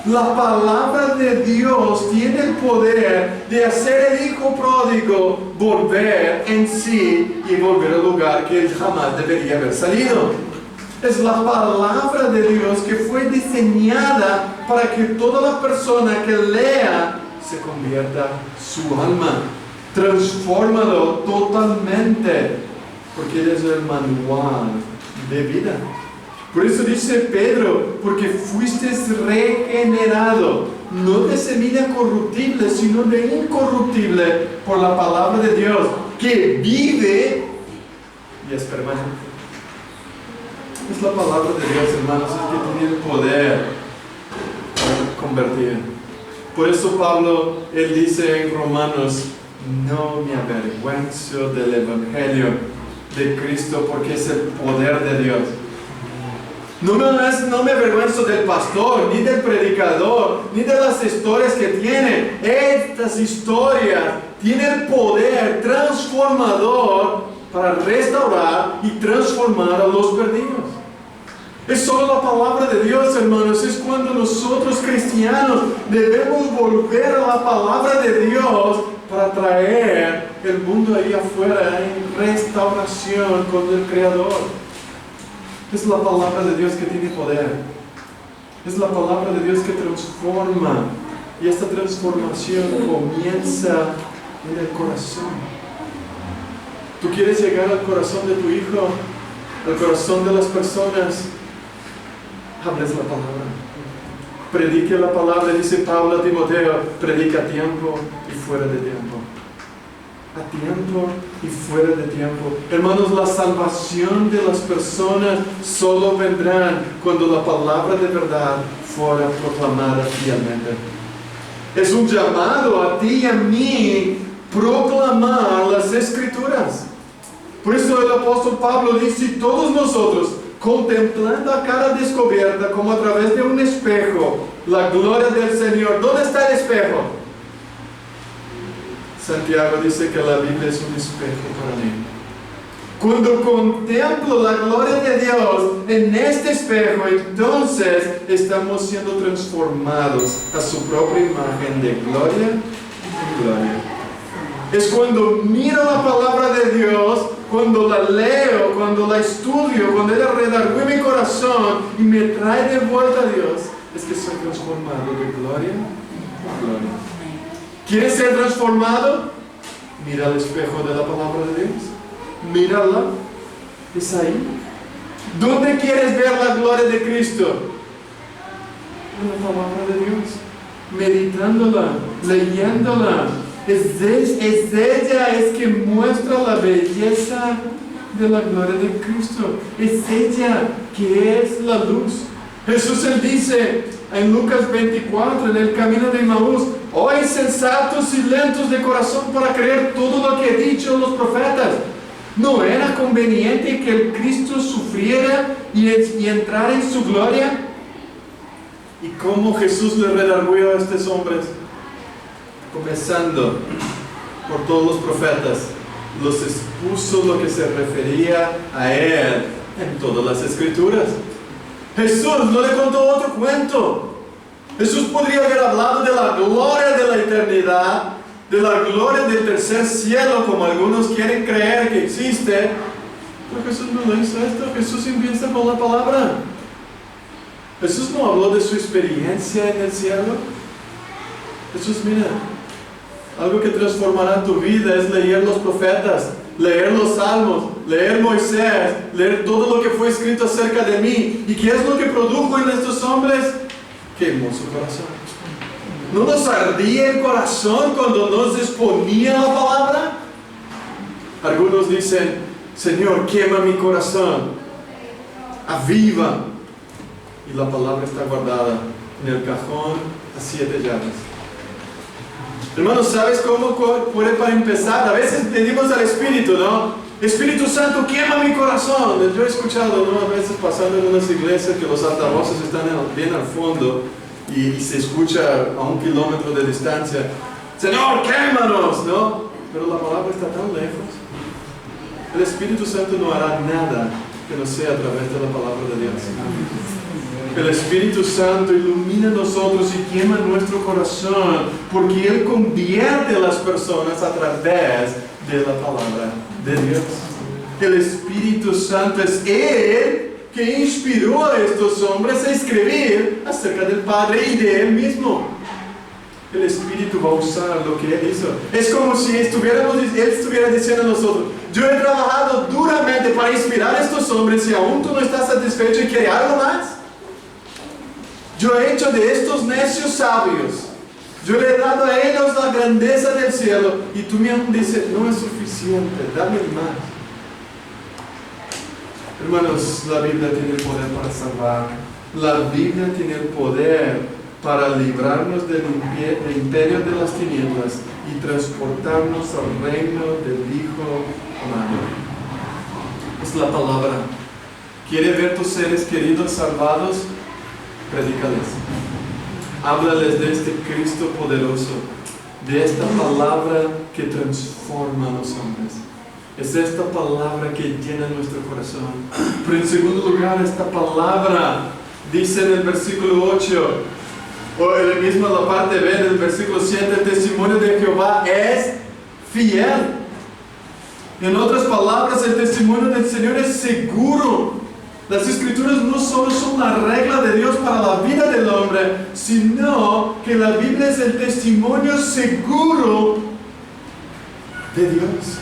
La palabra de Dios tiene el poder de hacer el hijo pródigo volver en sí y volver al lugar que él jamás debería haber salido. Es la palabra de Dios que fue diseñada para que toda la persona que lea se convierta su alma. Transfórmalo totalmente, porque Él es el manual de vida. Por eso dice Pedro, porque fuiste regenerado, no de semilla corruptible, sino de incorruptible, por la palabra de Dios, que vive y es permanente. Es la palabra de Dios, hermanos, es que tiene el poder para convertir. Por eso Pablo, él dice en Romanos, no me avergüenzo del Evangelio de Cristo, porque es el poder de Dios. No me avergüenzo del pastor, ni del predicador, ni de las historias que tiene. Estas historias tienen el poder transformador para restaurar y transformar a los perdidos. Es solo la palabra de Dios, hermanos. Es cuando nosotros cristianos debemos volver a la palabra de Dios para traer el mundo ahí afuera en restauración con el Creador. Es la palabra de Dios que tiene poder. Es la palabra de Dios que transforma. Y esta transformación comienza en el corazón. ¿Tú quieres llegar al corazón de tu hijo? Al corazón de las personas. Hables la palabra. Predique la palabra, dice Pablo a Timoteo. Predica a tiempo y fuera de tiempo. A tiempo y fuera de tiempo. Hermanos, la salvación de las personas solo vendrán cuando la palabra de verdad fuera proclamada fielmente. Es un llamado a ti y a mí proclamar las Escrituras. Por eso el apóstol Pablo dice, todos nosotros, contemplando a cara descubierta como a través de un espejo la gloria del Señor. ¿Dónde está el espejo? Santiago dice que la Biblia es un espejo para mí. Cuando contemplo la gloria de Dios en este espejo, entonces estamos siendo transformados a su propia imagen de gloria en gloria. Es cuando miro la palabra de Dios, cuando la leo, cuando la estudio, cuando ella redarguye mi corazón y me trae de vuelta a Dios, es que soy transformado de gloria en gloria. ¿Quieres ser transformado? Mira el espejo de la palabra de Dios. Mírala. Es ahí. ¿Dónde quieres ver la gloria de Cristo? En la palabra de Dios. Meditándola, leyéndola. Es ella que muestra la belleza de la gloria de Cristo. Es ella que es la luz. Jesús él dice en Lucas 24, en el camino de Emaús: oh insensatos y lentos de corazón para creer todo lo que han dicho los profetas. ¿No era conveniente que el Cristo sufriera y entrara en su gloria? ¿Y cómo Jesús le redarguyó a estos hombres? Comenzando por todos los profetas, los expuso lo que se refería a Él en todas las Escrituras. Jesús no le contó otro cuento. Jesús podría haber hablado de la gloria de la eternidad, de la gloria del tercer cielo, como algunos quieren creer que existe. Pero Jesús no lo hizo esto. Jesús empieza con la palabra. Jesús no habló de su experiencia en el cielo. Jesús, mira, algo que transformará tu vida es leer los profetas, leer los salmos, leer Moisés, leer todo lo que fue escrito acerca de mí. ¿Y qué es lo que produjo en estos hombres? Quemó su corazón. ¿No nos ardía el corazón cuando nos exponía la palabra? Algunos dicen: Señor, quema mi corazón, aviva. Y la palabra está guardada en el cajón a 7 llaves. Hermanos, ¿sabes cómo puede para empezar? A veces pedimos al Espíritu, ¿no? Espíritu Santo, quema mi corazón. Yo he escuchado, ¿no?, a veces pasando en unas iglesias que los altavoces están bien al fondo y se escucha a 1 kilómetro de distancia: Señor, quémanos, ¿no? Pero la palabra está tan lejos. El Espíritu Santo no hará nada que no sea a través de la palabra de Dios. El Espíritu Santo ilumina a nosotros y quema nuestro corazón, porque Él convierte a las personas a través de la palabra de Dios. El Espíritu Santo es Él que inspiró a estos hombres a escribir acerca del Padre y de Él mismo. El Espíritu va a usar lo que Él hizo. Es como si Él estuviera diciendo a nosotros: yo he trabajado duramente para inspirar a estos hombres y aún tú no estás satisfecho y quieres algo más. Yo he hecho de estos necios sabios. Yo le he dado a ellos la grandeza del cielo. Y tú me dices: no es suficiente, dame más. Hermanos, la Biblia tiene el poder para salvar. La Biblia tiene el poder para librarnos del imperio de las tinieblas y transportarnos al reino del Hijo amado. Es la palabra. ¿Quiere ver tus seres queridos salvados? Predícales. Háblales de este Cristo poderoso, de esta palabra que transforma a los hombres. Es esta palabra que llena nuestro corazón. Pero en segundo lugar, esta palabra dice en el versículo 8, o en la parte B del versículo 7, el testimonio de Jehová es fiel. En otras palabras, el testimonio del Señor es seguro. Las Escrituras no solo son la regla de Dios para la vida del hombre, sino que la Biblia es el testimonio seguro de Dios,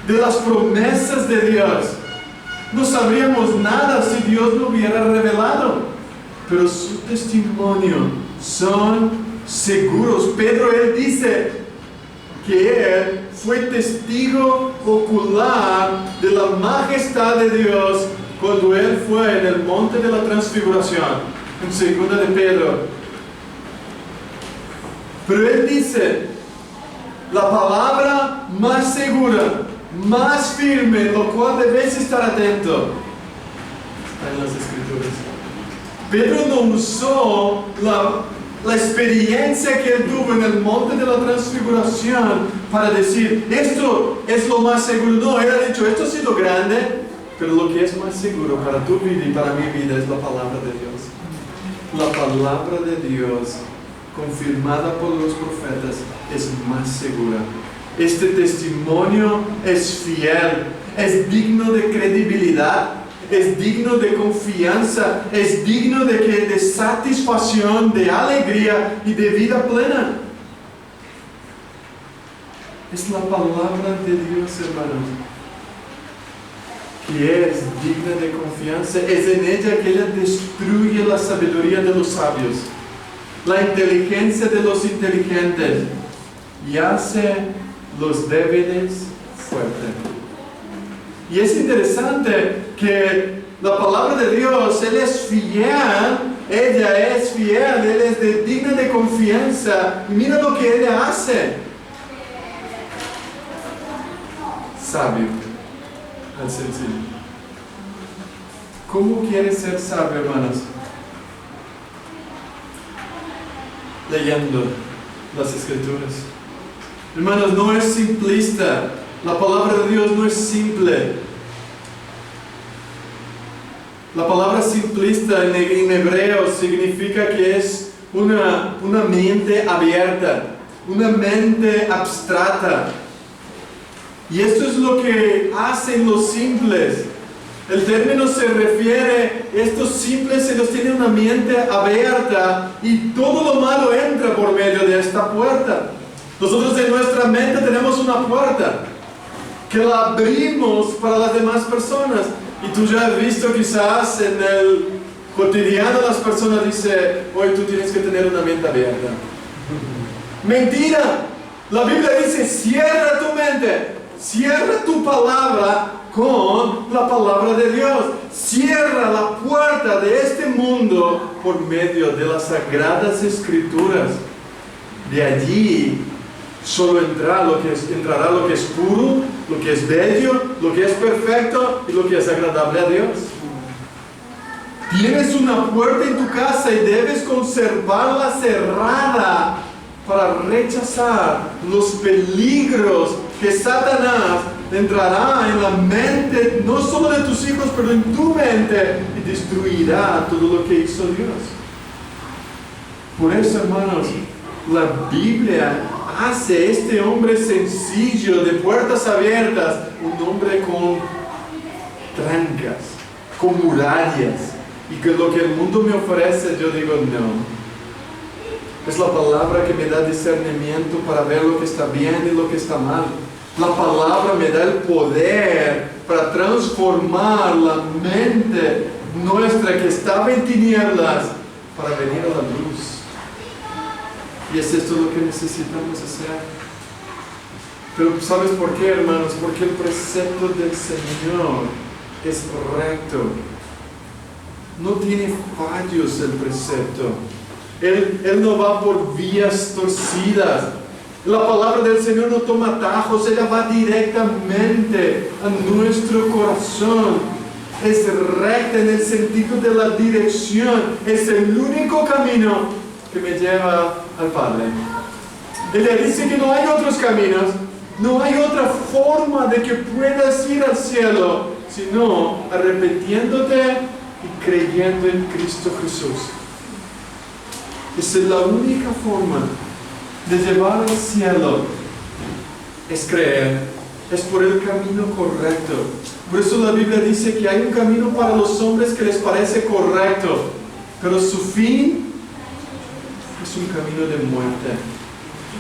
de las promesas de Dios. No sabríamos nada si Dios no hubiera revelado, pero su testimonio son seguros. Pedro, él dice que él fue testigo ocular de la majestad de Dios cuando él fue en el monte de la transfiguración, en 2 de Pedro. Pero él dice: la palabra más segura, más firme, lo cual debes estar atento, está en las Escrituras. Pedro no usó la experiencia que él tuvo en el monte de la transfiguración para decir, esto es lo más seguro. No, él ha dicho, esto ha sido grande, pero lo que es más seguro para tu vida y para mi vida es la palabra de Dios. La palabra de Dios, confirmada por los profetas, es más segura. Este testimonio es fiel, es digno de credibilidad, es digno de confianza, es digno de satisfacción, de alegría y de vida plena. Es la palabra de Dios, hermanos, que es digna de confianza. Es en ella que ella destruye la sabiduría de los sabios, la inteligencia de los inteligentes, y hace los débiles fuertes. Y es interesante que la palabra de Dios, Él es fiel, ella es fiel, Él es digna de confianza. Y mira lo que ella hace. Sabio, al sencillo. ¿Cómo quieres ser sabio, hermanos? Leyendo las Escrituras. Hermanos, no es simplista. La palabra de Dios no es simple. La palabra simplista en hebreo significa que es una mente abierta, una mente abstrata. Y esto es lo que hacen los simples. El término se refiere, estos simples ellos tienen una mente abierta y todo lo malo entra por medio de esta puerta. Nosotros en nuestra mente tenemos una puerta que la abrimos para las demás personas. Y tú ya has visto quizás en el cotidiano las personas dicen, hoy tú tienes que tener una mente abierta. Mentira. La Biblia dice, cierra tu mente, cierra tu palabra con la palabra de Dios. Cierra la puerta de este mundo por medio de las sagradas Escrituras. De allí solo entrará lo que es puro, lo que es bello, lo que es perfecto y lo que es agradable a Dios. Tienes una puerta en tu casa y debes conservarla cerrada para rechazar los peligros que Satanás entrará en la mente, no solo de tus hijos, pero en tu mente, y destruirá todo lo que hizo Dios. Por eso, hermanos, la Biblia hace este hombre sencillo, de puertas abiertas, un hombre con trancas, con murallas, y que lo que el mundo me ofrece, yo digo no. Es la palabra que me da discernimiento para ver lo que está bien y lo que está mal. La palabra me da el poder para transformar la mente nuestra que estaba en tinieblas para venir a la luz. Y es esto lo que necesitamos hacer. Pero ¿sabes por qué, hermanos? Porque el precepto del Señor es recto. No tiene fallos el precepto. Él no va por vías torcidas. La palabra del Señor no toma atajos, ella va directamente a nuestro corazón. Es recta en el sentido de la dirección. Es el único camino que me lleva al Padre. Ella dice que no hay otros caminos, no hay otra forma de que puedas ir al cielo, sino arrepintiéndote y creyendo en Cristo Jesús. Esa es la única forma de llevar al cielo, es creer, es por el camino correcto. Por eso la Biblia dice que hay un camino para los hombres que les parece correcto, pero su fin es un camino de muerte.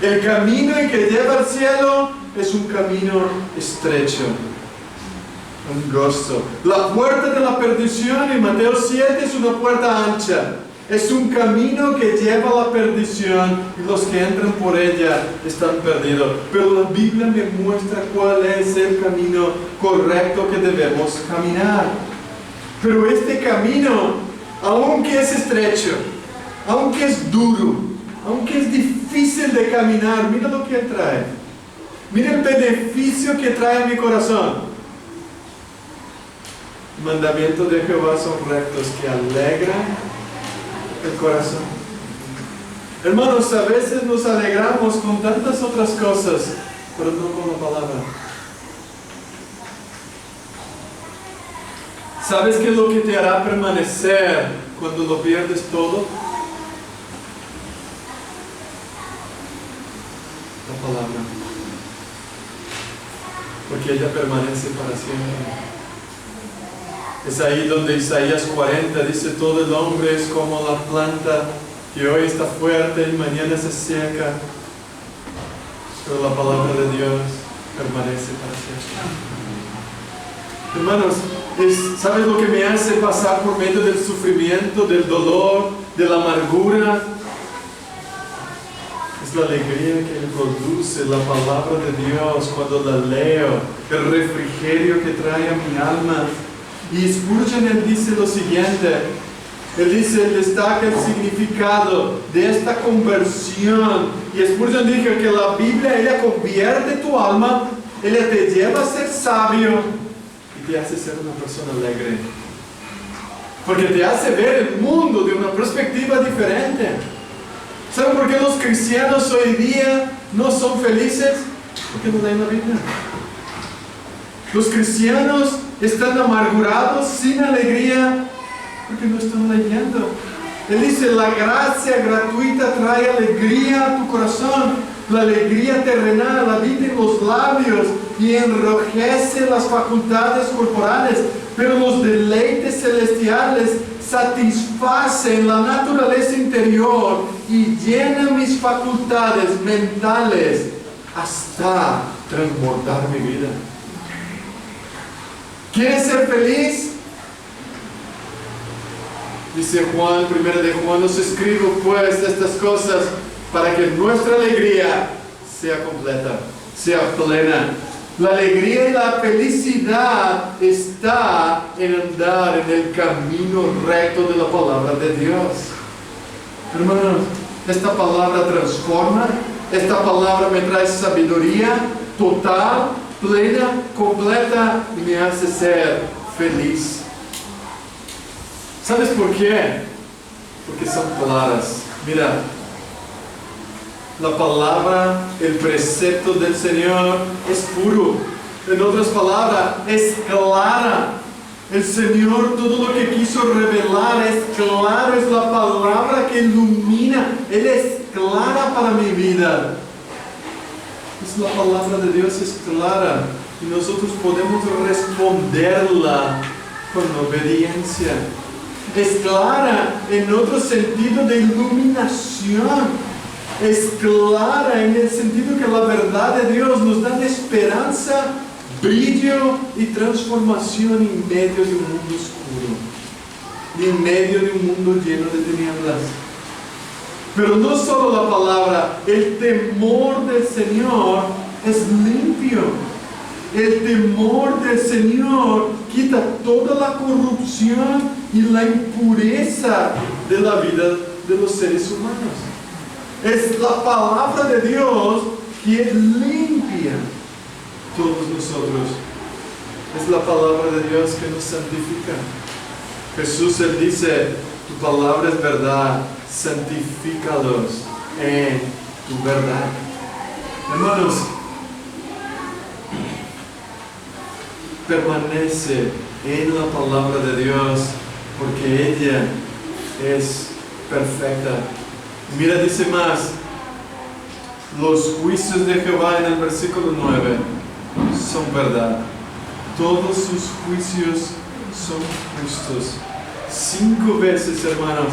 El camino en que lleva al cielo es un camino estrecho, angosto. La puerta de la perdición en Mateo 7 es una puerta ancha. Es un camino que lleva a la perdición y los que entran por ella están perdidos. Pero la Biblia me muestra cuál es el camino correcto que debemos caminar. Pero este camino, aunque es estrecho, aunque es duro, aunque es difícil de caminar, mira lo que trae. Mira el beneficio que trae a mi corazón. Mandamientos de Jehová son rectos, que alegran el corazón. Hermanos, a veces nos alegramos con tantas otras cosas, pero no con la palabra. ¿Sabes qué es lo que te hará permanecer cuando lo pierdes todo? La palabra. Porque ella permanece para siempre. Es ahí donde Isaías 40 dice: todo el hombre es como la planta que hoy está fuerte y mañana se seca, pero la palabra de Dios permanece para siempre. Hermanos, ¿sabes lo que me hace pasar por medio del sufrimiento, del dolor, de la amargura? Es la alegría que produce la palabra de Dios cuando la leo, el refrigerio que trae a mi alma. Y Spurgeon, él dice lo siguiente, él destaca el significado de esta conversión. Y Spurgeon dijo que la Biblia, ella convierte tu alma, ella te lleva a ser sabio y te hace ser una persona alegre. Porque te hace ver el mundo de una perspectiva diferente. ¿Saben por qué los cristianos hoy día no son felices? Porque no leen la Biblia. Los cristianos están amargurados, sin alegría, porque no están leyendo. Él dice: la gracia gratuita trae alegría a tu corazón, la alegría terrenal habita en los labios y enrojece las facultades corporales, pero los deleites celestiales satisfacen la naturaleza interior y llenan mis facultades mentales hasta transbordar mi vida. ¿Quieres ser feliz? Dice Juan, 1 de Juan: os escribo pues estas cosas para que nuestra alegría sea completa, sea plena. La alegría y la felicidad está en andar en el camino recto de la palabra de Dios. Hermanos, esta palabra transforma, esta palabra me trae sabiduría total, plena, completa, y me hace ser feliz. ¿Sabes por qué? Porque son claras. Mira, la palabra, el precepto del Señor es puro. En otras palabras, es clara. El Señor, todo lo que quiso revelar es claro, es la palabra que ilumina. Él es clara para mi vida. Es la palabra de Dios, es clara. Y nosotros podemos responderla con obediencia. Es clara en otro sentido de iluminación. Es clara en el sentido que la verdad de Dios nos da esperanza, brillo y transformación en medio de un mundo oscuro, y en medio de un mundo lleno de tinieblas. Pero no solo la palabra, el temor del Señor es limpio. El temor del Señor quita toda la corrupción y la impureza de la vida de los seres humanos. Es la palabra de Dios que limpia todos nosotros. Es la palabra de Dios que nos santifica. Jesús, él dice: tu palabra es verdad, santifícalos en tu verdad. Hermanos, permanece en la palabra de Dios, porque ella es perfecta. Mira, dice más: los juicios de Jehová, en el versículo 9, son verdad. Todos sus juicios son justos. 5 veces, hermanos.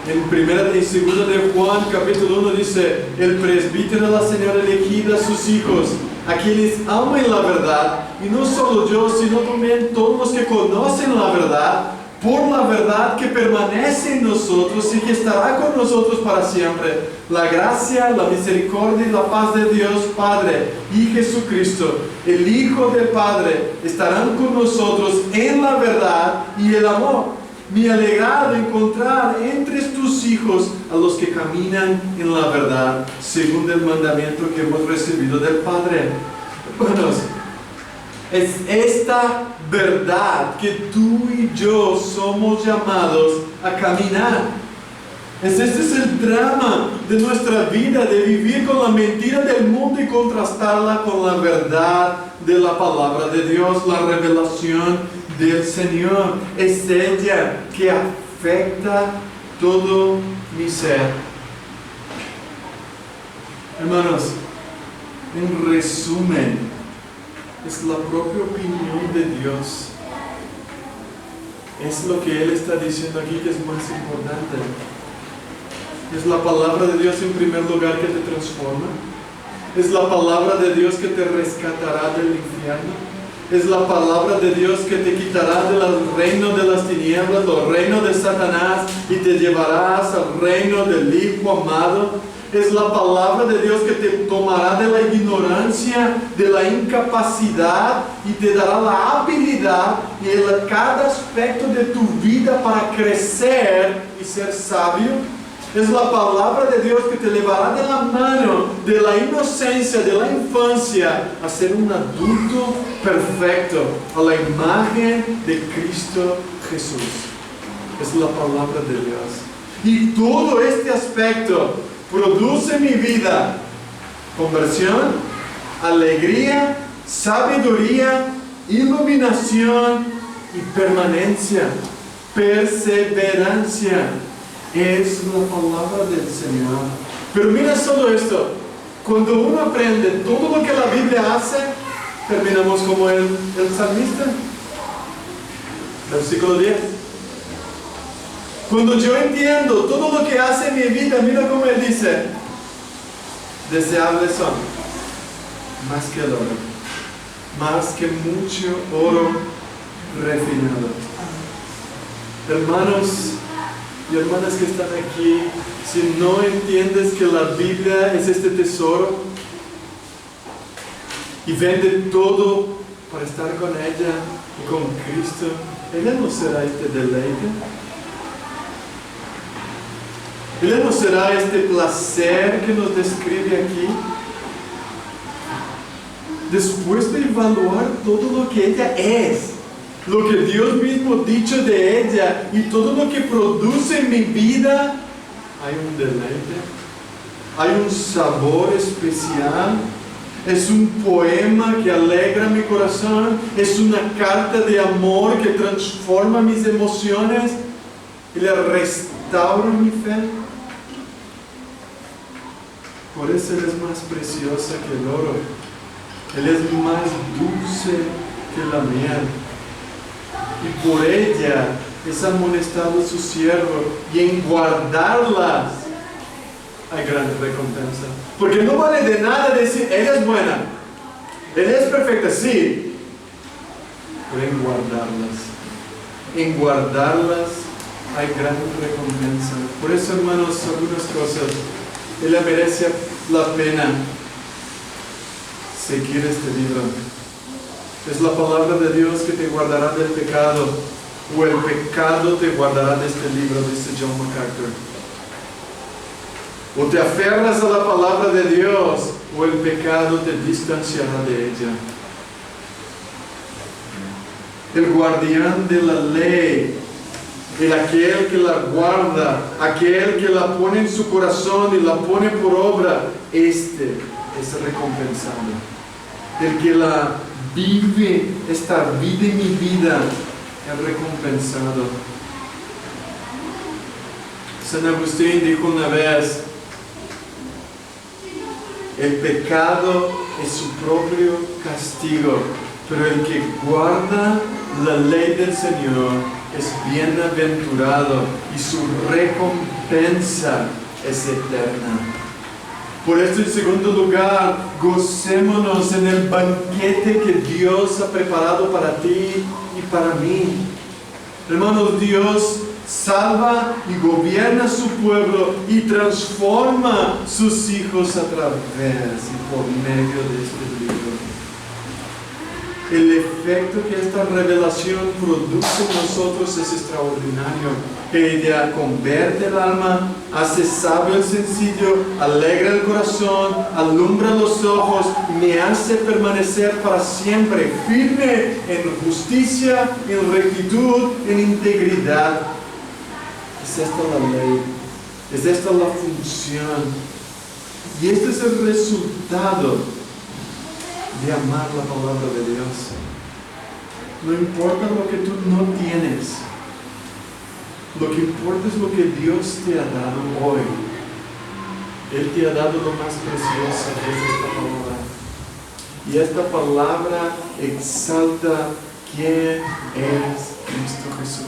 En 1 y 2 de Juan, capítulo 1, dice: el presbítero de la Señora elegida a sus hijos, a quienes aman la verdad, y no solo yo, sino también todos los que conocen la verdad, por la verdad que permanece en nosotros y que estará con nosotros para siempre. La gracia, la misericordia y la paz de Dios Padre y Jesucristo, el Hijo del Padre, estarán con nosotros en la verdad y el amor. Me alegra de encontrar entre tus hijos a los que caminan en la verdad, según el mandamiento que hemos recibido del Padre. Hermanos, es esta verdad que tú y yo somos llamados a caminar. Este es el drama de nuestra vida, de vivir con la mentira del mundo y contrastarla con la verdad de la palabra de Dios, la revelación del Señor. Es ella que afecta todo mi ser. Hermanos, en resumen, es la propia opinión de Dios. Es lo que Él está diciendo aquí que es más importante. Es la palabra de Dios en primer lugar que te transforma. Es la palabra de Dios que te rescatará del infierno. Es la palabra de Dios que te quitará del reino de las tinieblas, del reino de Satanás, y te llevarás al reino del Hijo amado. Es la palabra de Dios que te tomará de la ignorancia, de la incapacidad, y te dará la habilidad en cada aspecto de tu vida para crecer y ser sabio. Es la palabra de Dios que te llevará de la mano, de la inocencia, de la infancia, a ser un adulto perfecto, a la imagen de Cristo Jesús. Es la palabra de Dios. Y todo este aspecto produce en mi vida conversión, alegría, sabiduría, iluminación y permanencia, perseverancia. Es la palabra del Señor. Pero mira solo esto. Cuando uno aprende todo lo que la Biblia hace, terminamos como el salmista. Versículo 10. Cuando yo entiendo todo lo que hace en mi vida, mira cómo él dice: deseables son más que el oro, más que mucho oro refinado. Hermanos y hermanas que están aquí, si no entiendes que la Biblia es este tesoro y vende todo para estar con ella y con Cristo, ella no será este deleite. Ella no será este placer que nos describe aquí. Después de evaluar todo lo que ella es, lo que Dios mismo ha dicho de ella y todo lo que produce en mi vida, hay un deleite, hay un sabor especial, es un poema que alegra mi corazón, es una carta de amor que transforma mis emociones y le restaura mi fe. Por eso Él es más preciosa que el oro, Él es más dulce que la miel. Y por ella es amonestado su siervo, y en guardarlas hay gran recompensa. Porque no vale de nada decir, ella es buena, ella es perfecta, sí, pero en guardarlas hay gran recompensa. Por eso, hermanos, algunas cosas, ella merece la pena seguir este libro. Es la palabra de Dios que te guardará del pecado, o el pecado te guardará de este libro, dice John MacArthur. O te aferras a la palabra de Dios, o el pecado te distanciará de ella. El guardián de la ley, aquel que la guarda, aquel que la pone en su corazón y la pone por obra, este es recompensado. El que la vive esta vida en mi vida es recompensado. San Agustín dijo una vez: el pecado es su propio castigo, pero el que guarda la ley del Señor es bienaventurado y su recompensa es eterna. Por esto, en segundo lugar, gocémonos en el banquete que Dios ha preparado para ti y para mí. Hermanos, Dios salva y gobierna su pueblo y transforma sus hijos a través y por medio de este libro. El efecto que esta revelación produce en nosotros es extraordinario. Ella convierte el alma, hace sabio el sencillo, alegra el corazón, alumbra los ojos, me hace permanecer para siempre firme en justicia, en rectitud, en integridad. Es esta la ley. Es esta la función. Y este es el resultado de amar la palabra de Dios. No importa lo que tú no tienes. Lo que importa es lo que Dios te ha dado hoy. Él te ha dado lo más precioso, que es esta palabra. Y esta palabra exalta quién es Cristo Jesús.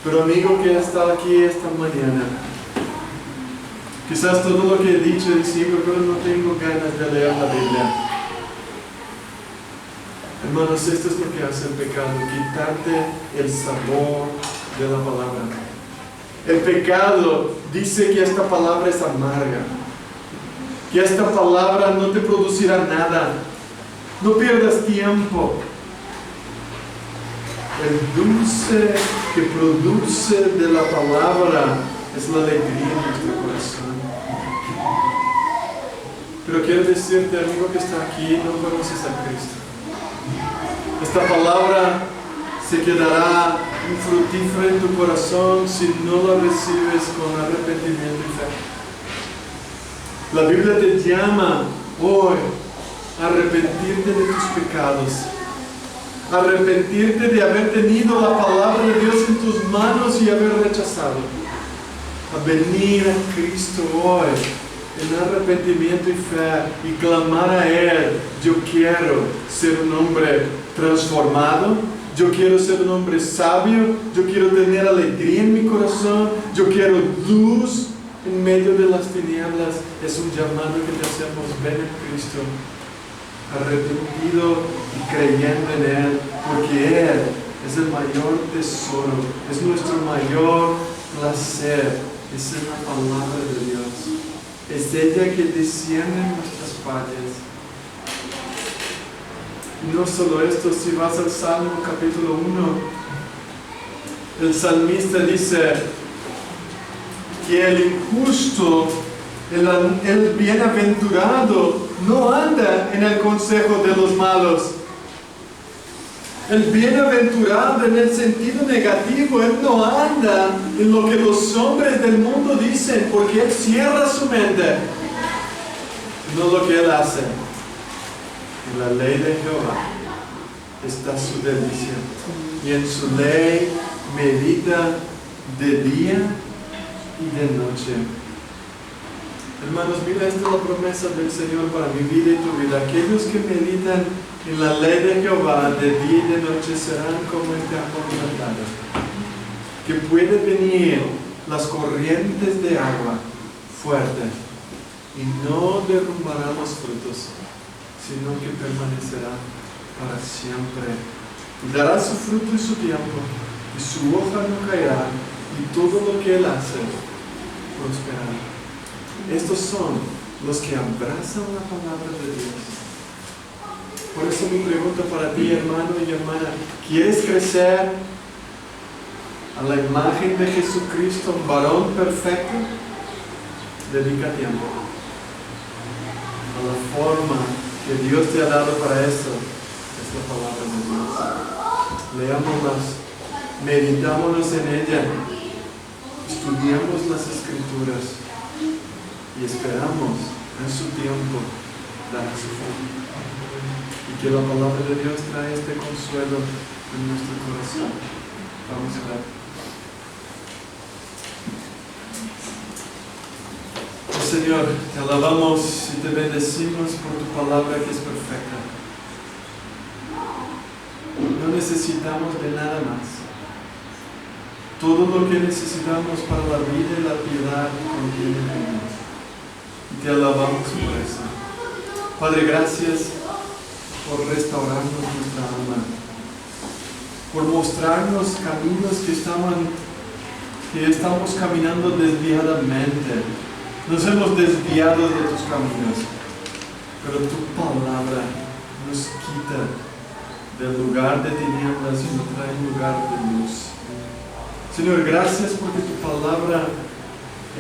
Pero amigo que está aquí esta mañana, quizás todo lo que he dicho es decir, pero no tengo ganas de leer la Biblia. Hermanos, esto es lo que hace el pecado, quitarte el sabor de la palabra. El pecado dice que esta palabra es amarga, que esta palabra no te producirá nada. No pierdas tiempo. El dulce que produce de la palabra es la alegría en nuestro corazón. Pero quiero decirte, amigo que está aquí, no conoces a Cristo. Esta palabra se quedará infructífera en tu corazón si no la recibes con arrepentimiento y fe. La Biblia te llama hoy a arrepentirte de tus pecados, a arrepentirte de haber tenido la palabra de Dios en tus manos y haber rechazado, a venir a Cristo hoy en arrepentimiento y fe y clamar a Él. Yo quiero ser un hombre transformado, yo quiero ser un hombre sabio, yo quiero tener alegría en mi corazón, yo quiero luz en medio de las tinieblas. Es un llamado que te hacemos. Ven a Cristo, arrepentido y creyendo en Él, porque Él es el mayor tesoro, es nuestro mayor placer, es la palabra de Dios. Es ella que desciende en nuestras fallas. Y no solo esto, si vas al Salmo capítulo 1, el salmista dice que el injusto, el bienaventurado, no anda en el consejo de los malos. El bienaventurado en el sentido negativo, él no anda en lo que los hombres del mundo dicen, porque él cierra su mente, no lo que él hace. En la ley de Jehová está su delicia, y en su ley medita de día y de noche. Hermanos, mira, esta es la promesa del Señor para mi vida y tu vida. Aquellos que meditan en la ley de Jehová de día y de noche serán como este árbol plantado, que puede venir las corrientes de agua fuerte y no derrumbará los frutos, sino que permanecerá para siempre. Y dará su fruto y su tiempo, y su hoja no caerá, y todo lo que él hace prosperará. Estos son los que abrazan la palabra de Dios. Por eso mi pregunta para ti, hermano y hermana: ¿quieres crecer a la imagen de Jesucristo, un varón perfecto? Dedica tiempo a la forma que Dios te ha dado para eso. Es la palabra de Dios. Leámoslas, meditámonos en ella, estudiamos las Escrituras y esperamos en su tiempo dar su fruto. Y que la palabra de Dios trae este consuelo en nuestro corazón. Vamos a ver. Señor, te alabamos y te bendecimos por tu palabra que es perfecta. No necesitamos de nada más. Todo lo que necesitamos para la vida y la piedad contiene en Dios. Y te alabamos por eso. Padre, gracias por restaurarnos nuestra alma, por mostrarnos caminos que estamos caminando desviadamente. Nos hemos desviado de tus caminos, pero tu palabra nos quita del lugar de tinieblas y nos trae un lugar de luz. Señor, gracias porque tu palabra,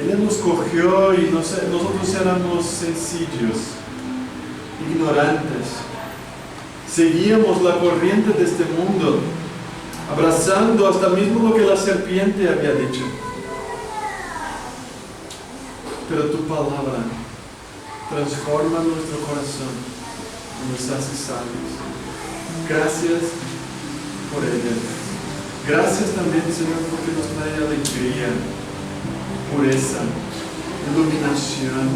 Él nos cogió y nosotros éramos sencillos, ignorantes. Seguíamos la corriente de este mundo, abrazando hasta mismo lo que la serpiente había dicho. pero tu palabra transforma nuestro corazón y nos hace sabios. Gracias por ella. Gracias también, Señor, porque nos trae alegría, pureza, iluminación.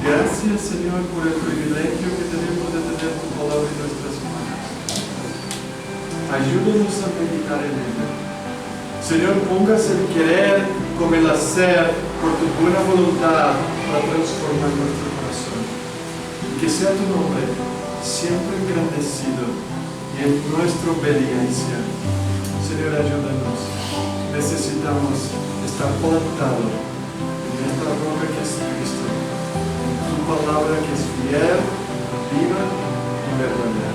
Gracias, Señor, por el privilegio que tenemos de tener tu palabra en nuestras manos. Ayúdanos a meditar en ella. Señor, pongas el querer con el hacer por tu buena voluntad para transformar nuestro corazón. Y que sea tu nombre siempre engrandecido y en nuestra obediencia. Señor, ayúdanos. Necesitamos estar plantados en esta roca que es Cristo, en tu palabra que es fiel, viva y verdadera.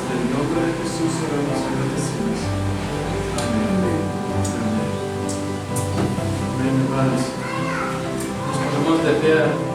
En el nombre de Jesús oramos y agradecemos. Amén. Amén. Amén, hermanos. Nos ponemos de pie.